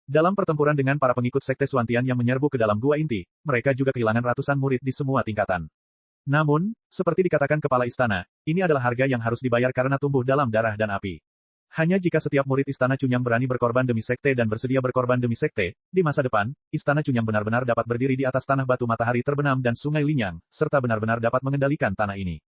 Dalam pertempuran dengan para pengikut sekte Xuantian yang menyerbu ke dalam gua inti, mereka juga kehilangan ratusan murid di semua tingkatan. Namun, seperti dikatakan kepala istana, ini adalah harga yang harus dibayar karena tumbuh dalam darah dan api. Hanya jika setiap murid Istana Cunyang berani berkorban demi sekte dan bersedia berkorban demi sekte, di masa depan, Istana Cunyang benar-benar dapat berdiri di atas tanah batu matahari terbenam dan sungai Linyang, serta benar-benar dapat mengendalikan tanah ini.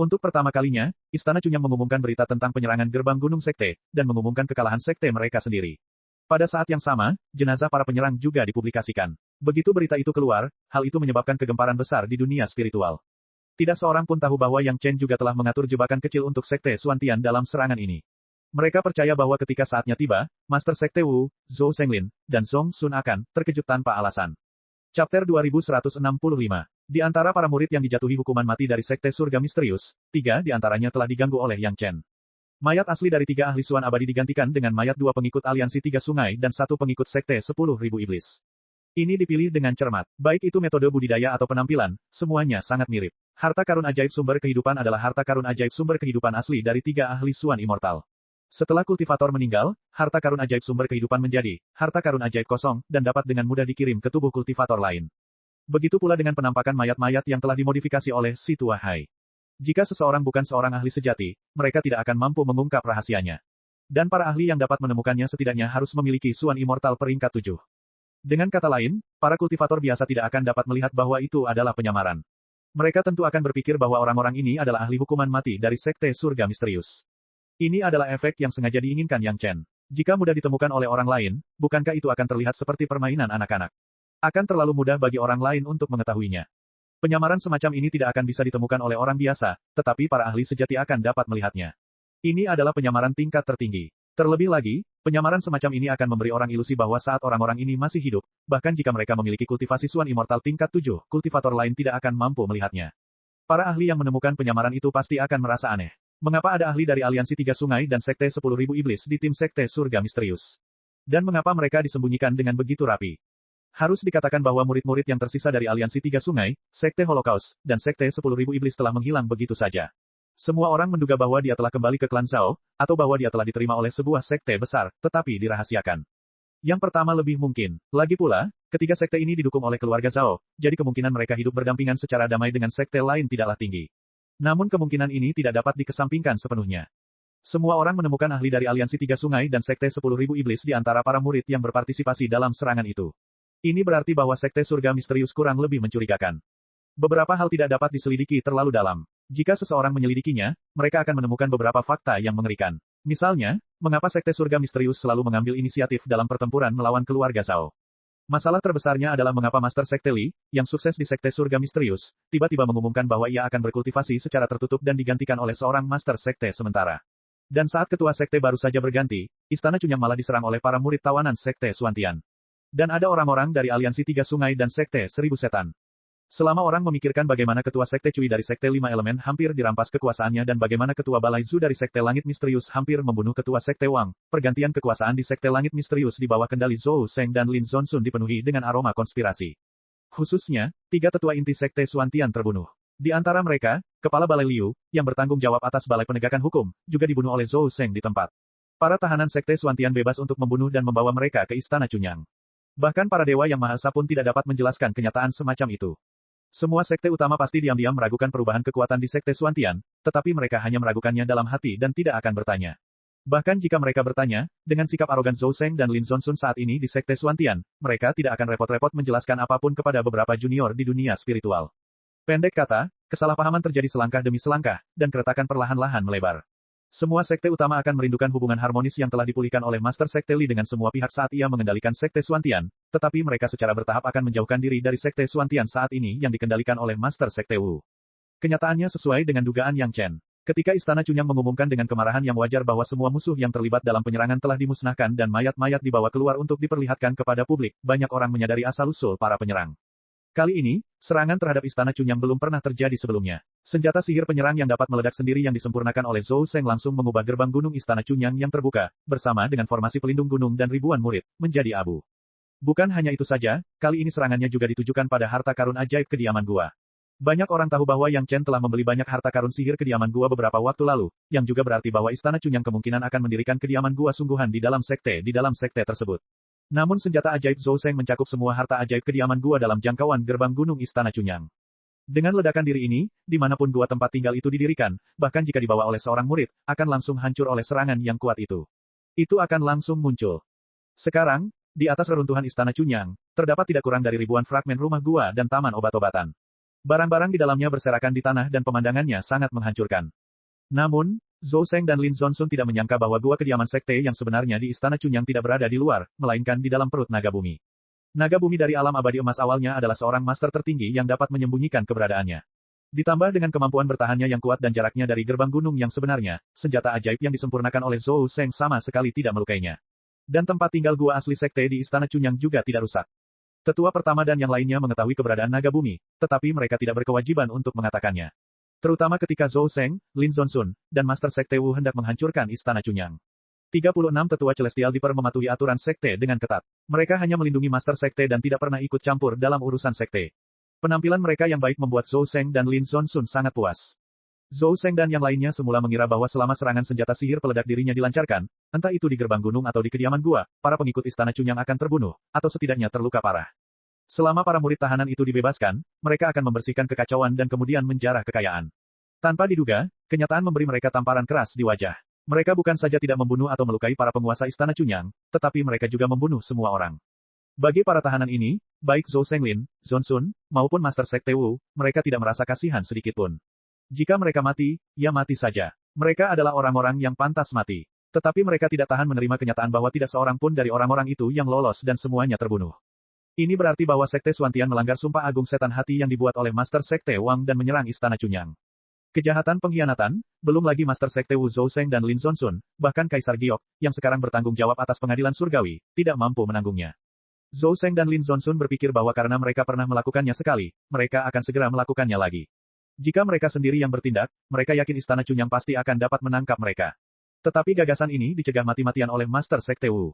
Untuk pertama kalinya, Istana Cunyang mengumumkan berita tentang penyerangan gerbang Gunung Sekte, dan mengumumkan kekalahan sekte mereka sendiri. Pada saat yang sama, jenazah para penyerang juga dipublikasikan. Begitu berita itu keluar, hal itu menyebabkan kegemparan besar di dunia spiritual. Tidak seorang pun tahu bahwa Yang Chen juga telah mengatur jebakan kecil untuk sekte Xuantian dalam serangan ini. Mereka percaya bahwa ketika saatnya tiba, Master Sekte Wu, Zhou Senglin, dan Song Sun akan terkejut tanpa alasan. Chapter 2165. Di antara para murid yang dijatuhi hukuman mati dari Sekte Surga Misterius, 3 di antaranya telah diganggu oleh Yang Chen. Mayat asli dari 3 ahli Suan abadi digantikan dengan mayat 2 pengikut aliansi 3 sungai dan 1 pengikut Sekte 10.000 iblis. Ini dipilih dengan cermat. Baik itu metode budidaya atau penampilan, semuanya sangat mirip. Harta karun ajaib sumber kehidupan adalah harta karun ajaib sumber kehidupan asli dari 3 ahli Suan immortal. Setelah kultivator meninggal, harta karun ajaib sumber kehidupan menjadi harta karun ajaib kosong dan dapat dengan mudah dikirim ke tubuh kultivator lain. Begitu pula dengan penampakan mayat-mayat yang telah dimodifikasi oleh si tua Hai. Jika seseorang bukan seorang ahli sejati, mereka tidak akan mampu mengungkap rahasianya. Dan para ahli yang dapat menemukannya setidaknya harus memiliki Suan immortal peringkat 7. Dengan kata lain, para kultivator biasa tidak akan dapat melihat bahwa itu adalah penyamaran. Mereka tentu akan berpikir bahwa orang-orang ini adalah ahli hukuman mati dari Sekte Surga Misterius. Ini adalah efek yang sengaja diinginkan Yang Chen. Jika mudah ditemukan oleh orang lain, bukankah itu akan terlihat seperti permainan anak-anak? Akan terlalu mudah bagi orang lain untuk mengetahuinya. Penyamaran semacam ini tidak akan bisa ditemukan oleh orang biasa, tetapi para ahli sejati akan dapat melihatnya. Ini adalah penyamaran tingkat tertinggi. Terlebih lagi, penyamaran semacam ini akan memberi orang ilusi bahwa saat orang-orang ini masih hidup, bahkan jika mereka memiliki kultivasi Suan immortal tingkat 7, kultivator lain tidak akan mampu melihatnya. Para ahli yang menemukan penyamaran itu pasti akan merasa aneh. Mengapa ada ahli dari aliansi 3 sungai dan Sekte 10.000 iblis di tim Sekte Surga Misterius? Dan mengapa mereka disembunyikan dengan begitu rapi? Harus dikatakan bahwa murid-murid yang tersisa dari aliansi 3 sungai, Sekte Holocaust, dan Sekte 10.000 iblis telah menghilang begitu saja. Semua orang menduga bahwa dia telah kembali ke klan Zhao, atau bahwa dia telah diterima oleh sebuah sekte besar, tetapi dirahasiakan. Yang pertama lebih mungkin. Lagi pula, ketiga sekte ini didukung oleh keluarga Zhao, jadi kemungkinan mereka hidup berdampingan secara damai dengan sekte lain tidaklah tinggi. Namun kemungkinan ini tidak dapat dikesampingkan sepenuhnya. Semua orang menemukan ahli dari aliansi 3 sungai dan Sekte 10.000 iblis di antara para murid yang berpartisipasi dalam serangan itu. Ini berarti bahwa Sekte Surga Misterius kurang lebih mencurigakan. Beberapa hal tidak dapat diselidiki terlalu dalam. Jika seseorang menyelidikinya, mereka akan menemukan beberapa fakta yang mengerikan. Misalnya, mengapa Sekte Surga Misterius selalu mengambil inisiatif dalam pertempuran melawan keluarga Zhao. Masalah terbesarnya adalah mengapa Master Sekte Li, yang sukses di Sekte Surga Misterius, tiba-tiba mengumumkan bahwa ia akan berkultivasi secara tertutup dan digantikan oleh seorang Master Sekte sementara. Dan saat ketua sekte baru saja berganti, Istana Cunyang malah diserang oleh para murid tawanan Sekte Xuantian. Dan ada orang-orang dari aliansi 3 sungai dan Sekte 1000 setan. Selama orang memikirkan bagaimana ketua Sekte Cui dari Sekte 5 elemen hampir dirampas kekuasaannya dan bagaimana ketua Balai Zhu dari Sekte Langit Misterius hampir membunuh ketua Sekte Wang, pergantian kekuasaan di Sekte Langit Misterius di bawah kendali Zhou Seng dan Lin Zonsun dipenuhi dengan aroma konspirasi. Khususnya, 3 tetua inti Sekte Xuantian terbunuh. Di antara mereka, Kepala Balai Liu, yang bertanggung jawab atas Balai Penegakan Hukum, juga dibunuh oleh Zhou Seng di tempat. Para tahanan Sekte Xuantian bebas untuk membunuh dan membawa mereka ke Istana Cunyang. Bahkan para dewa yang Maha Esa pun tidak dapat menjelaskan kenyataan semacam itu. Semua sekte utama pasti diam-diam meragukan perubahan kekuatan di Sekte Xuantian, tetapi mereka hanya meragukannya dalam hati dan tidak akan bertanya. Bahkan jika mereka bertanya, dengan sikap arogan Zhou Seng dan Lin Zonsun saat ini di Sekte Xuantian, mereka tidak akan repot-repot menjelaskan apapun kepada beberapa junior di dunia spiritual. Pendek kata, kesalahpahaman terjadi selangkah demi selangkah, dan keretakan perlahan-lahan melebar. Semua sekte utama akan merindukan hubungan harmonis yang telah dipulihkan oleh Master Sekte Li dengan semua pihak saat ia mengendalikan Sekte Xuantian, tetapi mereka secara bertahap akan menjauhkan diri dari Sekte Xuantian saat ini yang dikendalikan oleh Master Sekte Wu. Kenyataannya sesuai dengan dugaan Yang Chen. Ketika Istana Cunyang mengumumkan dengan kemarahan yang wajar bahwa semua musuh yang terlibat dalam penyerangan telah dimusnahkan dan mayat-mayat dibawa keluar untuk diperlihatkan kepada publik, banyak orang menyadari asal-usul para penyerang. Kali ini, serangan terhadap Istana Cunyang belum pernah terjadi sebelumnya. Senjata sihir penyerang yang dapat meledak sendiri yang disempurnakan oleh Zhou Seng langsung mengubah gerbang gunung Istana Cunyang yang terbuka, bersama dengan formasi pelindung gunung dan ribuan murid, menjadi abu. Bukan hanya itu saja, kali ini serangannya juga ditujukan pada harta karun ajaib kediaman gua. Banyak orang tahu bahwa Yang Chen telah membeli banyak harta karun sihir kediaman gua beberapa waktu lalu, yang juga berarti bahwa Istana Cunyang kemungkinan akan mendirikan kediaman gua sungguhan di dalam sekte tersebut. Namun senjata ajaib Zhou Seng mencakup semua harta ajaib kediaman gua dalam jangkauan gerbang gunung Istana Cunyang. Dengan ledakan diri ini, dimanapun gua tempat tinggal itu didirikan, bahkan jika dibawa oleh seorang murid, akan langsung hancur oleh serangan yang kuat itu. Itu akan langsung muncul. Sekarang, di atas reruntuhan Istana Cunyang, terdapat tidak kurang dari ribuan fragmen rumah gua dan taman obat-obatan. Barang-barang di dalamnya berserakan di tanah dan pemandangannya sangat menghancurkan. Namun, Zhou Seng dan Lin Zonsun tidak menyangka bahwa gua kediaman sekte yang sebenarnya di Istana Cunyang tidak berada di luar, melainkan di dalam perut naga bumi. Naga bumi dari alam abadi emas awalnya adalah seorang master tertinggi yang dapat menyembunyikan keberadaannya. Ditambah dengan kemampuan bertahannya yang kuat dan jaraknya dari gerbang gunung yang sebenarnya, senjata ajaib yang disempurnakan oleh Zhou Seng sama sekali tidak melukainya. Dan tempat tinggal gua asli sekte di Istana Cunyang juga tidak rusak. Tetua pertama dan yang lainnya mengetahui keberadaan naga bumi, tetapi mereka tidak berkewajiban untuk mengatakannya. Terutama ketika Zhou Seng, Lin Zonsun, dan Master Sekte Wu hendak menghancurkan Istana Cunyang. 36 tetua celestial Dipper mematuhi aturan sekte dengan ketat. Mereka hanya melindungi Master Sekte dan tidak pernah ikut campur dalam urusan sekte. Penampilan mereka yang baik membuat Zhou Seng dan Lin Zonsun sangat puas. Zhou Seng dan yang lainnya semula mengira bahwa selama serangan senjata sihir peledak dirinya dilancarkan, entah itu di gerbang gunung atau di kediaman gua, para pengikut Istana Cunyang akan terbunuh, atau setidaknya terluka parah. Selama para murid tahanan itu dibebaskan, mereka akan membersihkan kekacauan dan kemudian menjarah kekayaan. Tanpa diduga, kenyataan memberi mereka tamparan keras di wajah. Mereka bukan saja tidak membunuh atau melukai para penguasa Istana Cunyang, tetapi mereka juga membunuh semua orang. Bagi para tahanan ini, baik Zhou Senglin, Zonsun, maupun Master Sekte Wu, mereka tidak merasa kasihan sedikitpun. Jika mereka mati, ya mati saja. Mereka adalah orang-orang yang pantas mati. Tetapi mereka tidak tahan menerima kenyataan bahwa tidak seorang pun dari orang-orang itu yang lolos dan semuanya terbunuh. Ini berarti bahwa Sekte Suantian melanggar sumpah agung setan hati yang dibuat oleh Master Sekte Wang dan menyerang Istana Cunyang. Kejahatan pengkhianatan, belum lagi Master Sekte Wu Zhou Seng dan Lin Zonsun, bahkan Kaisar Giok, yang sekarang bertanggung jawab atas pengadilan surgawi, tidak mampu menanggungnya. Zhou Seng dan Lin Zonsun berpikir bahwa karena mereka pernah melakukannya sekali, mereka akan segera melakukannya lagi. Jika mereka sendiri yang bertindak, mereka yakin Istana Cunyang pasti akan dapat menangkap mereka. Tetapi gagasan ini dicegah mati-matian oleh Master Sekte Wu.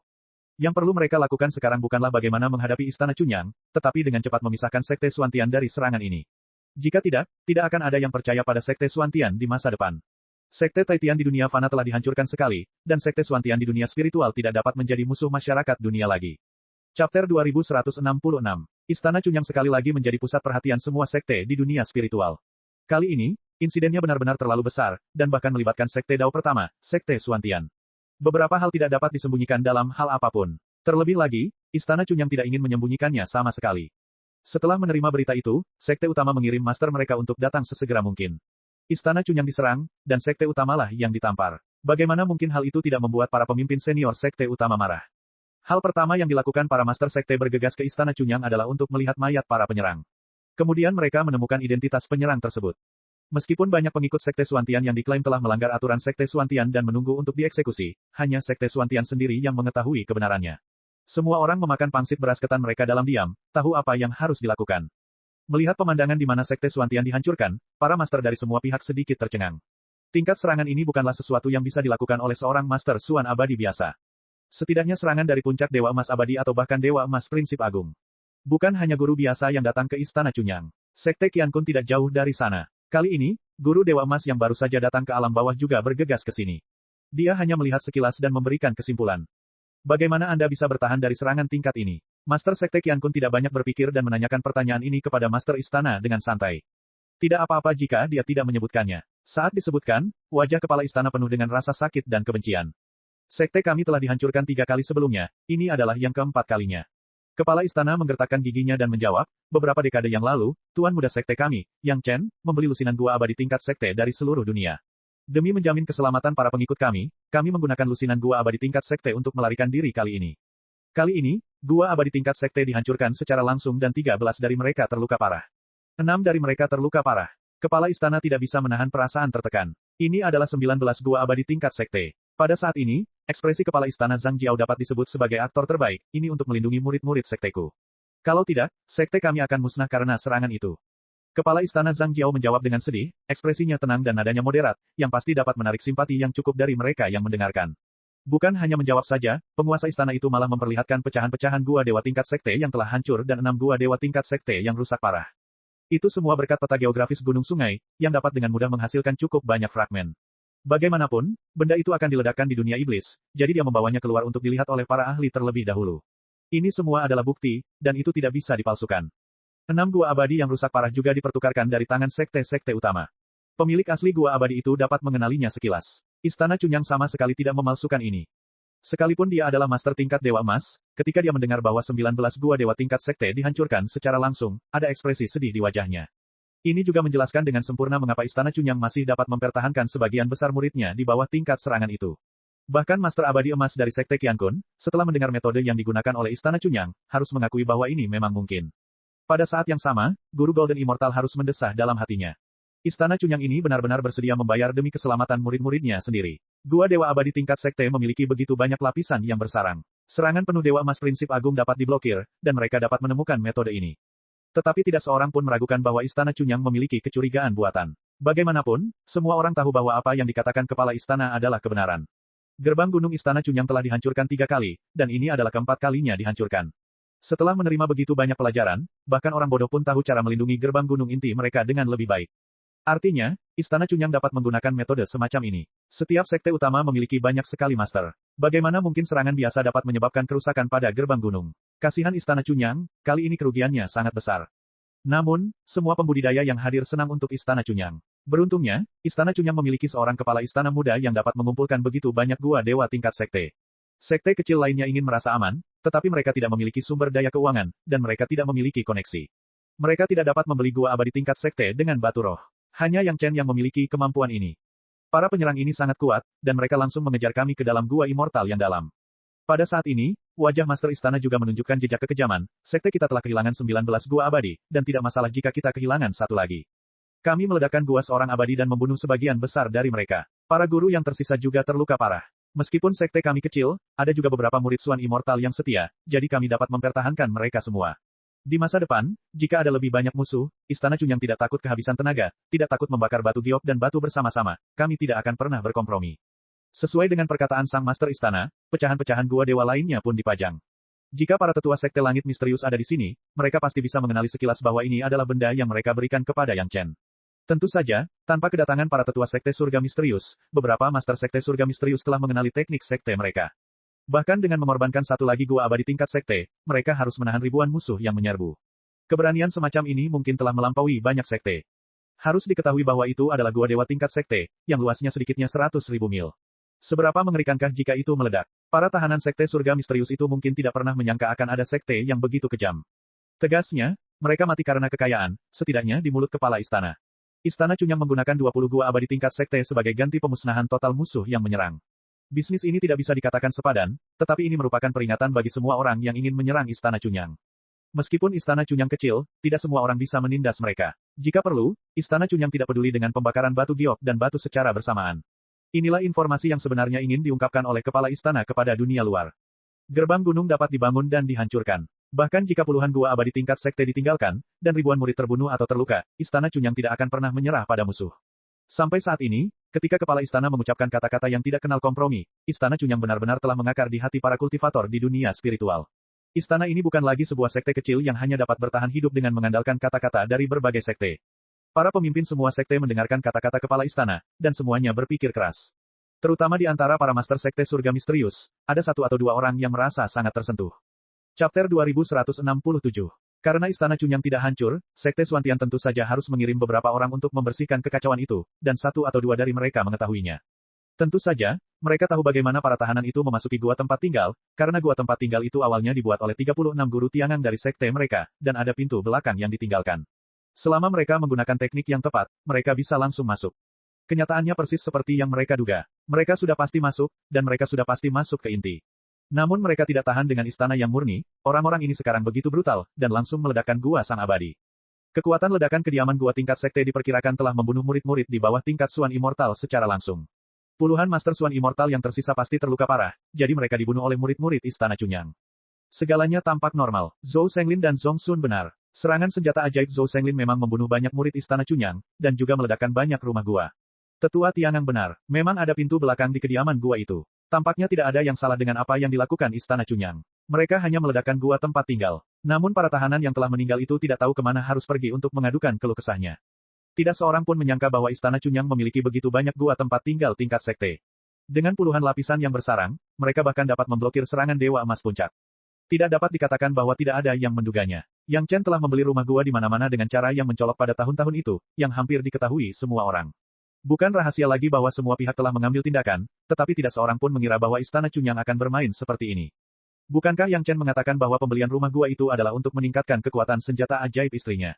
Yang perlu mereka lakukan sekarang bukanlah bagaimana menghadapi Istana Cunyang, tetapi dengan cepat memisahkan Sekte Suantian dari serangan ini. Jika tidak, tidak akan ada yang percaya pada Sekte Suantian di masa depan. Sekte Taitian di dunia fana telah dihancurkan sekali, dan Sekte Suantian di dunia spiritual tidak dapat menjadi musuh masyarakat dunia lagi. Chapter 2166. Istana Cunyang sekali lagi menjadi pusat perhatian semua sekte di dunia spiritual. Kali ini, insidennya benar-benar terlalu besar, dan bahkan melibatkan Sekte Dao pertama, Sekte Suantian. Beberapa hal tidak dapat disembunyikan dalam hal apapun. Terlebih lagi, Istana Cunyang tidak ingin menyembunyikannya sama sekali. Setelah menerima berita itu, Sekte Utama mengirim master mereka untuk datang sesegera mungkin. Istana Cunyang diserang, dan Sekte Utamalah yang ditampar. Bagaimana mungkin hal itu tidak membuat para pemimpin senior Sekte Utama marah? Hal pertama yang dilakukan para master Sekte bergegas ke Istana Cunyang adalah untuk melihat mayat para penyerang. Kemudian mereka menemukan identitas penyerang tersebut. Meskipun banyak pengikut Sekte Suantian yang diklaim telah melanggar aturan Sekte Suantian dan menunggu untuk dieksekusi, hanya Sekte Suantian sendiri yang mengetahui kebenarannya. Semua orang memakan pangsit beras ketan mereka dalam diam, tahu apa yang harus dilakukan. Melihat pemandangan di mana Sekte Suantian dihancurkan, para master dari semua pihak sedikit tercengang. Tingkat serangan ini bukanlah sesuatu yang bisa dilakukan oleh seorang master Suan abadi biasa. Setidaknya serangan dari puncak Dewa Emas Abadi atau bahkan Dewa Emas Prinsip Agung. Bukan hanya guru biasa yang datang ke Istana Cunyang. Sekte Qiankun tidak jauh dari sana. Kali ini, guru Dewa Emas yang baru saja datang ke alam bawah juga bergegas ke sini. Dia hanya melihat sekilas dan memberikan kesimpulan. Bagaimana Anda bisa bertahan dari serangan tingkat ini? Master Sekte Qiankun tidak banyak berpikir dan menanyakan pertanyaan ini kepada Master Istana dengan santai. Tidak apa-apa jika dia tidak menyebutkannya. Saat disebutkan, wajah kepala istana penuh dengan rasa sakit dan kebencian. Sekte kami telah dihancurkan 3 kali sebelumnya, ini adalah yang keempat kalinya. Kepala istana menggertakkan giginya dan menjawab, beberapa dekade yang lalu, Tuan Muda Sekte kami, Yang Chen, membeli lusinan gua abadi tingkat sekte dari seluruh dunia. Demi menjamin keselamatan para pengikut kami menggunakan lusinan gua abadi tingkat sekte untuk melarikan diri kali ini. Kali ini, gua abadi tingkat sekte dihancurkan secara langsung dan 13 dari mereka terluka parah. 6 dari mereka terluka parah. Kepala istana tidak bisa menahan perasaan tertekan. Ini adalah 19 gua abadi tingkat sekte. Pada saat ini, ekspresi kepala istana Zhang Jiao dapat disebut sebagai aktor terbaik, ini untuk melindungi murid-murid sekteku. Kalau tidak, sekte kami akan musnah karena serangan itu. Kepala istana Zhang Jiao menjawab dengan sedih, ekspresinya tenang dan nadanya moderat, yang pasti dapat menarik simpati yang cukup dari mereka yang mendengarkan. Bukan hanya menjawab saja, penguasa istana itu malah memperlihatkan pecahan-pecahan gua dewa tingkat sekte yang telah hancur dan 6 gua dewa tingkat sekte yang rusak parah. Itu semua berkat peta geografis gunung sungai, yang dapat dengan mudah menghasilkan cukup banyak fragmen. Bagaimanapun, benda itu akan diledakkan di dunia iblis, jadi dia membawanya keluar untuk dilihat oleh para ahli terlebih dahulu. Ini semua adalah bukti, dan itu tidak bisa dipalsukan. 6 gua abadi yang rusak parah juga dipertukarkan dari tangan sekte-sekte utama. Pemilik asli gua abadi itu dapat mengenalinya sekilas. Istana Chunyang sama sekali tidak memalsukan ini. Sekalipun dia adalah master tingkat Dewa Emas, ketika dia mendengar bahwa 19 gua dewa tingkat sekte dihancurkan secara langsung, ada ekspresi sedih di wajahnya. Ini juga menjelaskan dengan sempurna mengapa Istana Chunyang masih dapat mempertahankan sebagian besar muridnya di bawah tingkat serangan itu. Bahkan Master Abadi Emas dari Sekte Qiankun, setelah mendengar metode yang digunakan oleh Istana Chunyang, harus mengakui bahwa ini memang mungkin. Pada saat yang sama, Guru Golden Immortal harus mendesah dalam hatinya. Istana Chunyang ini benar-benar bersedia membayar demi keselamatan murid-muridnya sendiri. Gua Dewa Abadi tingkat sekte memiliki begitu banyak lapisan yang bersarang. Serangan penuh Dewa Emas Prinsip Agung dapat diblokir, dan mereka dapat menemukan metode ini. Tetapi tidak seorang pun meragukan bahwa Istana Chunyang memiliki kecurigaan buatan. Bagaimanapun, semua orang tahu bahwa apa yang dikatakan kepala istana adalah kebenaran. Gerbang gunung Istana Chunyang telah dihancurkan 3 kali, dan ini adalah keempat kalinya dihancurkan. Setelah menerima begitu banyak pelajaran, bahkan orang bodoh pun tahu cara melindungi gerbang gunung inti mereka dengan lebih baik. Artinya, Istana Chunyang dapat menggunakan metode semacam ini. Setiap sekte utama memiliki banyak sekali master. Bagaimana mungkin serangan biasa dapat menyebabkan kerusakan pada gerbang gunung? Kasihan Istana Chunyang, kali ini kerugiannya sangat besar. Namun, semua pembudidaya yang hadir senang untuk Istana Chunyang. Beruntungnya, Istana Chunyang memiliki seorang kepala istana muda yang dapat mengumpulkan begitu banyak gua dewa tingkat sekte. Sekte kecil lainnya ingin merasa aman, tetapi mereka tidak memiliki sumber daya keuangan, dan mereka tidak memiliki koneksi. Mereka tidak dapat membeli gua abadi tingkat sekte dengan batu roh. Hanya Yang Chen yang memiliki kemampuan ini. Para penyerang ini sangat kuat, dan mereka langsung mengejar kami ke dalam gua immortal yang dalam. Pada saat ini, wajah Master Istana juga menunjukkan jejak kekejaman, sekte kita telah kehilangan 19 gua abadi, dan tidak masalah jika kita kehilangan satu lagi. Kami meledakkan gua seorang abadi dan membunuh sebagian besar dari mereka. Para guru yang tersisa juga terluka parah. Meskipun sekte kami kecil, ada juga beberapa murid Suan Immortal yang setia, jadi kami dapat mempertahankan mereka semua. Di masa depan, jika ada lebih banyak musuh, Istana Chunyang tidak takut kehabisan tenaga, tidak takut membakar batu giok dan batu bersama-sama, kami tidak akan pernah berkompromi. Sesuai dengan perkataan Sang Master Istana, pecahan-pecahan gua dewa lainnya pun dipajang. Jika para tetua sekte langit misterius ada di sini, mereka pasti bisa mengenali sekilas bahwa ini adalah benda yang mereka berikan kepada Yang Chen. Tentu saja, tanpa kedatangan para tetua sekte surga misterius, beberapa master sekte surga misterius telah mengenali teknik sekte mereka. Bahkan dengan mengorbankan satu lagi gua abadi tingkat sekte, mereka harus menahan ribuan musuh yang menyerbu. Keberanian semacam ini mungkin telah melampaui banyak sekte. Harus diketahui bahwa itu adalah gua dewa tingkat sekte, yang luasnya sedikitnya 100.000 mil. Seberapa mengerikankah jika itu meledak? Para tahanan sekte surga misterius itu mungkin tidak pernah menyangka akan ada sekte yang begitu kejam. Tegasnya, mereka mati karena kekayaan, setidaknya di mulut kepala istana. Istana Chunyang menggunakan 20 gua abadi tingkat sekte sebagai ganti pemusnahan total musuh yang menyerang. Bisnis ini tidak bisa dikatakan sepadan, tetapi ini merupakan peringatan bagi semua orang yang ingin menyerang Istana Chunyang. Meskipun Istana Chunyang kecil, tidak semua orang bisa menindas mereka. Jika perlu, Istana Chunyang tidak peduli dengan pembakaran batu giok dan batu secara bersamaan. Inilah informasi yang sebenarnya ingin diungkapkan oleh kepala istana kepada dunia luar. Gerbang gunung dapat dibangun dan dihancurkan. Bahkan jika puluhan gua abadi tingkat sekte ditinggalkan, dan ribuan murid terbunuh atau terluka, Istana Chunyang tidak akan pernah menyerah pada musuh. Sampai saat ini, ketika kepala istana mengucapkan kata-kata yang tidak kenal kompromi, Istana Chunyang benar-benar telah mengakar di hati para kultivator di dunia spiritual. Istana ini bukan lagi sebuah sekte kecil yang hanya dapat bertahan hidup dengan mengandalkan kata-kata dari berbagai sekte. Para pemimpin semua sekte mendengarkan kata-kata kepala istana, dan semuanya berpikir keras. Terutama di antara para master sekte surga misterius, ada satu atau dua orang yang merasa sangat tersentuh. Chapter 2167. Karena Istana Chunyang tidak hancur, Sekte Suantian tentu saja harus mengirim beberapa orang untuk membersihkan kekacauan itu, dan satu atau dua dari mereka mengetahuinya. Tentu saja, mereka tahu bagaimana para tahanan itu memasuki gua tempat tinggal, karena gua tempat tinggal itu awalnya dibuat oleh 36 guru tiangan dari sekte mereka, dan ada pintu belakang yang ditinggalkan. Selama mereka menggunakan teknik yang tepat, mereka bisa langsung masuk. Kenyataannya persis seperti yang mereka duga. Mereka sudah pasti masuk, dan mereka sudah pasti masuk ke inti. Namun mereka tidak tahan dengan istana yang murni, orang-orang ini sekarang begitu brutal, dan langsung meledakkan gua sang abadi. Kekuatan ledakan kediaman gua tingkat sekte diperkirakan telah membunuh murid-murid di bawah tingkat Suan Immortal secara langsung. Puluhan Master Suan Immortal yang tersisa pasti terluka parah, jadi mereka dibunuh oleh murid-murid Istana Cunyang. Segalanya tampak normal. Zhou Senglin dan Zhong Sun benar. Serangan senjata ajaib Zhou Senglin memang membunuh banyak murid Istana Cunyang, dan juga meledakkan banyak rumah gua. Tetua Tiangang benar. Memang ada pintu belakang di kediaman gua itu. Tampaknya tidak ada yang salah dengan apa yang dilakukan Istana Cunyang. Mereka hanya meledakkan gua tempat tinggal. Namun para tahanan yang telah meninggal itu tidak tahu kemana harus pergi untuk mengadukan keluh kesahnya. Tidak seorang pun menyangka bahwa Istana Cunyang memiliki begitu banyak gua tempat tinggal tingkat sekte. Dengan puluhan lapisan yang bersarang, mereka bahkan dapat memblokir serangan Dewa Emas Puncak. Tidak dapat dikatakan bahwa tidak ada yang menduganya. Yang Chen telah membeli rumah gua di mana-mana dengan cara yang mencolok pada tahun-tahun itu, yang hampir diketahui semua orang. Bukan rahasia lagi bahwa semua pihak telah mengambil tindakan, tetapi tidak seorang pun mengira bahwa Istana Cunyang akan bermain seperti ini. Bukankah Yang Chen mengatakan bahwa pembelian rumah gua itu adalah untuk meningkatkan kekuatan senjata ajaib istrinya?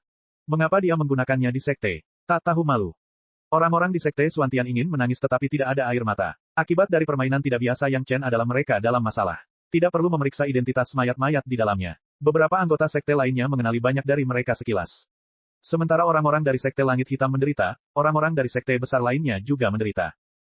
Mengapa dia menggunakannya di sekte? Tak tahu malu. Orang-orang di sekte Suantian ingin menangis tetapi tidak ada air mata. Akibat dari permainan tidak biasa Yang Chen adalah mereka dalam masalah. Tidak perlu memeriksa identitas mayat-mayat di dalamnya. Beberapa anggota sekte lainnya mengenali banyak dari mereka sekilas. Sementara orang-orang dari sekte Langit Hitam menderita, orang-orang dari sekte besar lainnya juga menderita.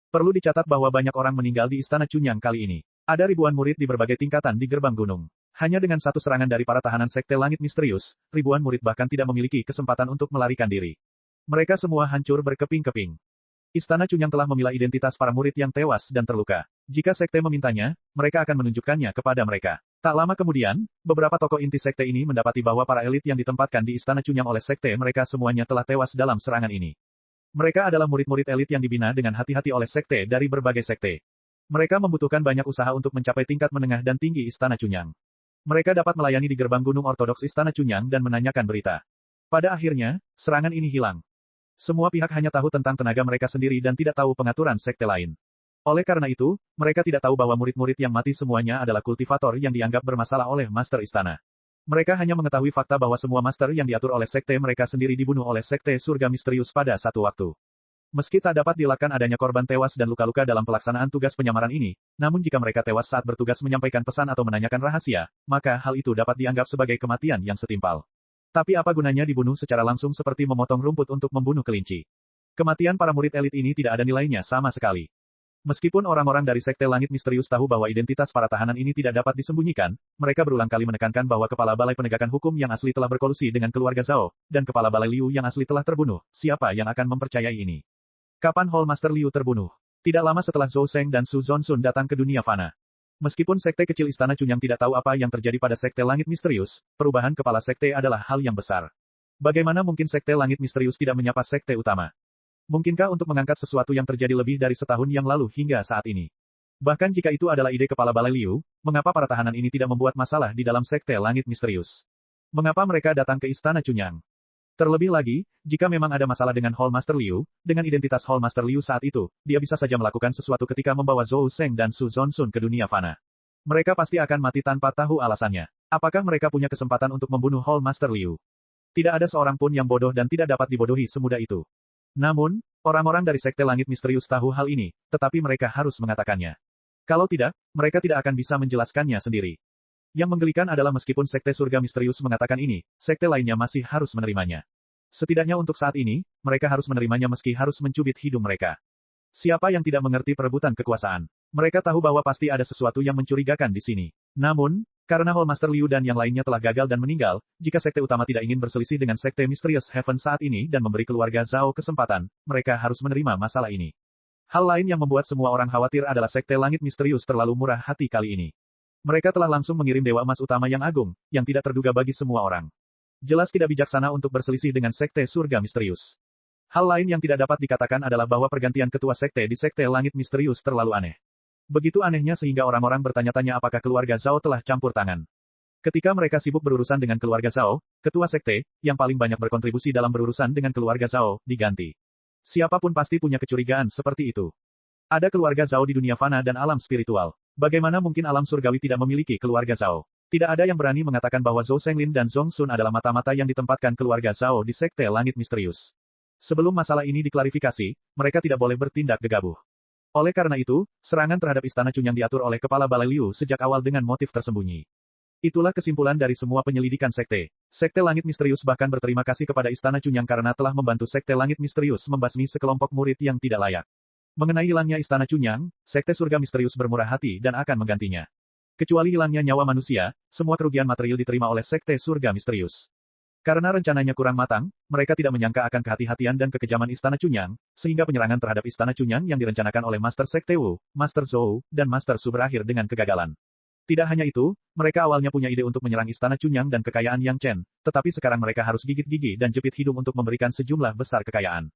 Perlu dicatat bahwa banyak orang meninggal di Istana Cunyang kali ini. Ada ribuan murid di berbagai tingkatan di gerbang gunung. Hanya dengan satu serangan dari para tahanan sekte Langit Misterius, ribuan murid bahkan tidak memiliki kesempatan untuk melarikan diri. Mereka semua hancur berkeping-keping. Istana Cunyang telah memilah identitas para murid yang tewas dan terluka. Jika sekte memintanya, mereka akan menunjukkannya kepada mereka. Tak lama kemudian, beberapa tokoh inti sekte ini mendapati bahwa para elit yang ditempatkan di Istana Cunyang oleh sekte mereka semuanya telah tewas dalam serangan ini. Mereka adalah murid-murid elit yang dibina dengan hati-hati oleh sekte dari berbagai sekte. Mereka membutuhkan banyak usaha untuk mencapai tingkat menengah dan tinggi Istana Cunyang. Mereka dapat melayani di gerbang gunung ortodoks Istana Cunyang dan menanyakan berita. Pada akhirnya, serangan ini hilang. Semua pihak hanya tahu tentang tenaga mereka sendiri dan tidak tahu pengaturan sekte lain. Oleh karena itu, mereka tidak tahu bahwa murid-murid yang mati semuanya adalah kultivator yang dianggap bermasalah oleh Master Istana. Mereka hanya mengetahui fakta bahwa semua master yang diatur oleh sekte mereka sendiri dibunuh oleh sekte surga misterius pada satu waktu. Meski tak dapat dielakkan adanya korban tewas dan luka-luka dalam pelaksanaan tugas penyamaran ini, namun jika mereka tewas saat bertugas menyampaikan pesan atau menanyakan rahasia, maka hal itu dapat dianggap sebagai kematian yang setimpal. Tapi apa gunanya dibunuh secara langsung seperti memotong rumput untuk membunuh kelinci? Kematian para murid elit ini tidak ada nilainya sama sekali. Meskipun orang-orang dari sekte Langit Misterius tahu bahwa identitas para tahanan ini tidak dapat disembunyikan, mereka berulang kali menekankan bahwa Kepala Balai Penegakan Hukum yang asli telah berkolusi dengan keluarga Zhao, dan Kepala Balai Liu yang asli telah terbunuh. Siapa yang akan mempercayai ini? Kapan Hall Master Liu terbunuh? Tidak lama setelah Zhou Seng dan Su Zhonsun datang ke dunia fana. Meskipun sekte kecil Istana Cunyang tidak tahu apa yang terjadi pada sekte Langit Misterius, perubahan kepala sekte adalah hal yang besar. Bagaimana mungkin sekte Langit Misterius tidak menyapa sekte utama? Mungkinkah untuk mengangkat sesuatu yang terjadi lebih dari setahun yang lalu hingga saat ini? Bahkan jika itu adalah ide Kepala Balai Liu, mengapa para tahanan ini tidak membuat masalah di dalam sekte Langit Misterius? Mengapa mereka datang ke Istana Cunyang? Terlebih lagi, jika memang ada masalah dengan Hall Master Liu, dengan identitas Hall Master Liu saat itu, dia bisa saja melakukan sesuatu ketika membawa Zhou Seng dan Su Zhonsun ke dunia fana. Mereka pasti akan mati tanpa tahu alasannya. Apakah mereka punya kesempatan untuk membunuh Hall Master Liu? Tidak ada seorang pun yang bodoh dan tidak dapat dibodohi semudah itu. Namun, orang-orang dari sekte Langit Misterius tahu hal ini, tetapi mereka harus mengatakannya. Kalau tidak, mereka tidak akan bisa menjelaskannya sendiri. Yang menggelikan adalah meskipun sekte surga misterius mengatakan ini, sekte lainnya masih harus menerimanya. Setidaknya untuk saat ini, mereka harus menerimanya meski harus mencubit hidung mereka. Siapa yang tidak mengerti perebutan kekuasaan? Mereka tahu bahwa pasti ada sesuatu yang mencurigakan di sini. Namun, karena Hall Master Liu dan yang lainnya telah gagal dan meninggal, jika sekte utama tidak ingin berselisih dengan sekte Mysterious Heaven saat ini dan memberi keluarga Zhao kesempatan, mereka harus menerima masalah ini. Hal lain yang membuat semua orang khawatir adalah sekte Langit Misterius terlalu murah hati kali ini. Mereka telah langsung mengirim Dewa Emas utama yang agung, yang tidak terduga bagi semua orang. Jelas tidak bijaksana untuk berselisih dengan sekte surga misterius. Hal lain yang tidak dapat dikatakan adalah bahwa pergantian ketua sekte di sekte Langit Misterius terlalu aneh. Begitu anehnya sehingga orang-orang bertanya-tanya apakah keluarga Zhao telah campur tangan. Ketika mereka sibuk berurusan dengan keluarga Zhao, ketua sekte, yang paling banyak berkontribusi dalam berurusan dengan keluarga Zhao, diganti. Siapapun pasti punya kecurigaan seperti itu. Ada keluarga Zhao di dunia fana dan alam spiritual. Bagaimana mungkin alam surgawi tidak memiliki keluarga Zhao? Tidak ada yang berani mengatakan bahwa Zhou Senglin dan Zhong Sun adalah mata-mata yang ditempatkan keluarga Zhao di sekte Langit Misterius. Sebelum masalah ini diklarifikasi, mereka tidak boleh bertindak gegabah. Oleh karena itu, serangan terhadap Istana Cunyang diatur oleh Kepala Balai Liu sejak awal dengan motif tersembunyi. Itulah kesimpulan dari semua penyelidikan sekte. Sekte Langit Misterius bahkan berterima kasih kepada Istana Cunyang karena telah membantu Sekte Langit Misterius membasmi sekelompok murid yang tidak layak. Mengenai hilangnya Istana Cunyang, Sekte Surga Misterius bermurah hati dan akan menggantinya. Kecuali hilangnya nyawa manusia, semua kerugian material diterima oleh Sekte Surga Misterius. Karena rencananya kurang matang, mereka tidak menyangka akan kehati-hatian dan kekejaman Istana Cunyang, sehingga penyerangan terhadap Istana Cunyang yang direncanakan oleh Master Sekte Wu, Master Zhou, dan Master Su berakhir dengan kegagalan. Tidak hanya itu, mereka awalnya punya ide untuk menyerang Istana Cunyang dan kekayaan Yang Chen, tetapi sekarang mereka harus gigit gigi dan jepit hidung untuk memberikan sejumlah besar kekayaan.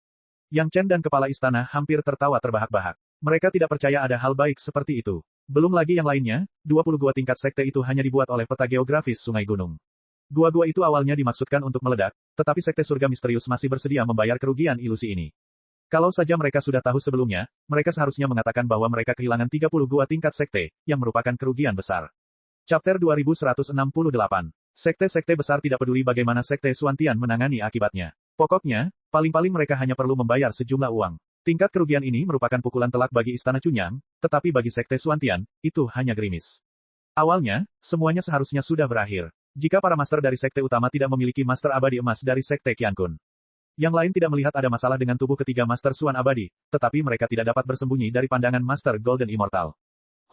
Yang Chen dan kepala istana hampir tertawa terbahak-bahak. Mereka tidak percaya ada hal baik seperti itu. Belum lagi yang lainnya, 20 gua tingkat sekte itu hanya dibuat oleh peta geografis Sungai Gunung. Gua-gua itu awalnya dimaksudkan untuk meledak, tetapi Sekte Surga Misterius masih bersedia membayar kerugian ilusi ini. Kalau saja mereka sudah tahu sebelumnya, mereka seharusnya mengatakan bahwa mereka kehilangan 30 gua tingkat sekte, yang merupakan kerugian besar. Chapter 2168. Sekte-sekte besar tidak peduli bagaimana Sekte Suantian menangani akibatnya. Pokoknya, paling-paling mereka hanya perlu membayar sejumlah uang. Tingkat kerugian ini merupakan pukulan telak bagi Istana Cunyang, tetapi bagi Sekte Suantian, itu hanya gerimis. Awalnya, semuanya seharusnya sudah berakhir. Jika para master dari sekte utama tidak memiliki master abadi emas dari Sekte Qiankun. Yang lain tidak melihat ada masalah dengan tubuh ketiga Master Suan Abadi, tetapi mereka tidak dapat bersembunyi dari pandangan Master Golden Immortal.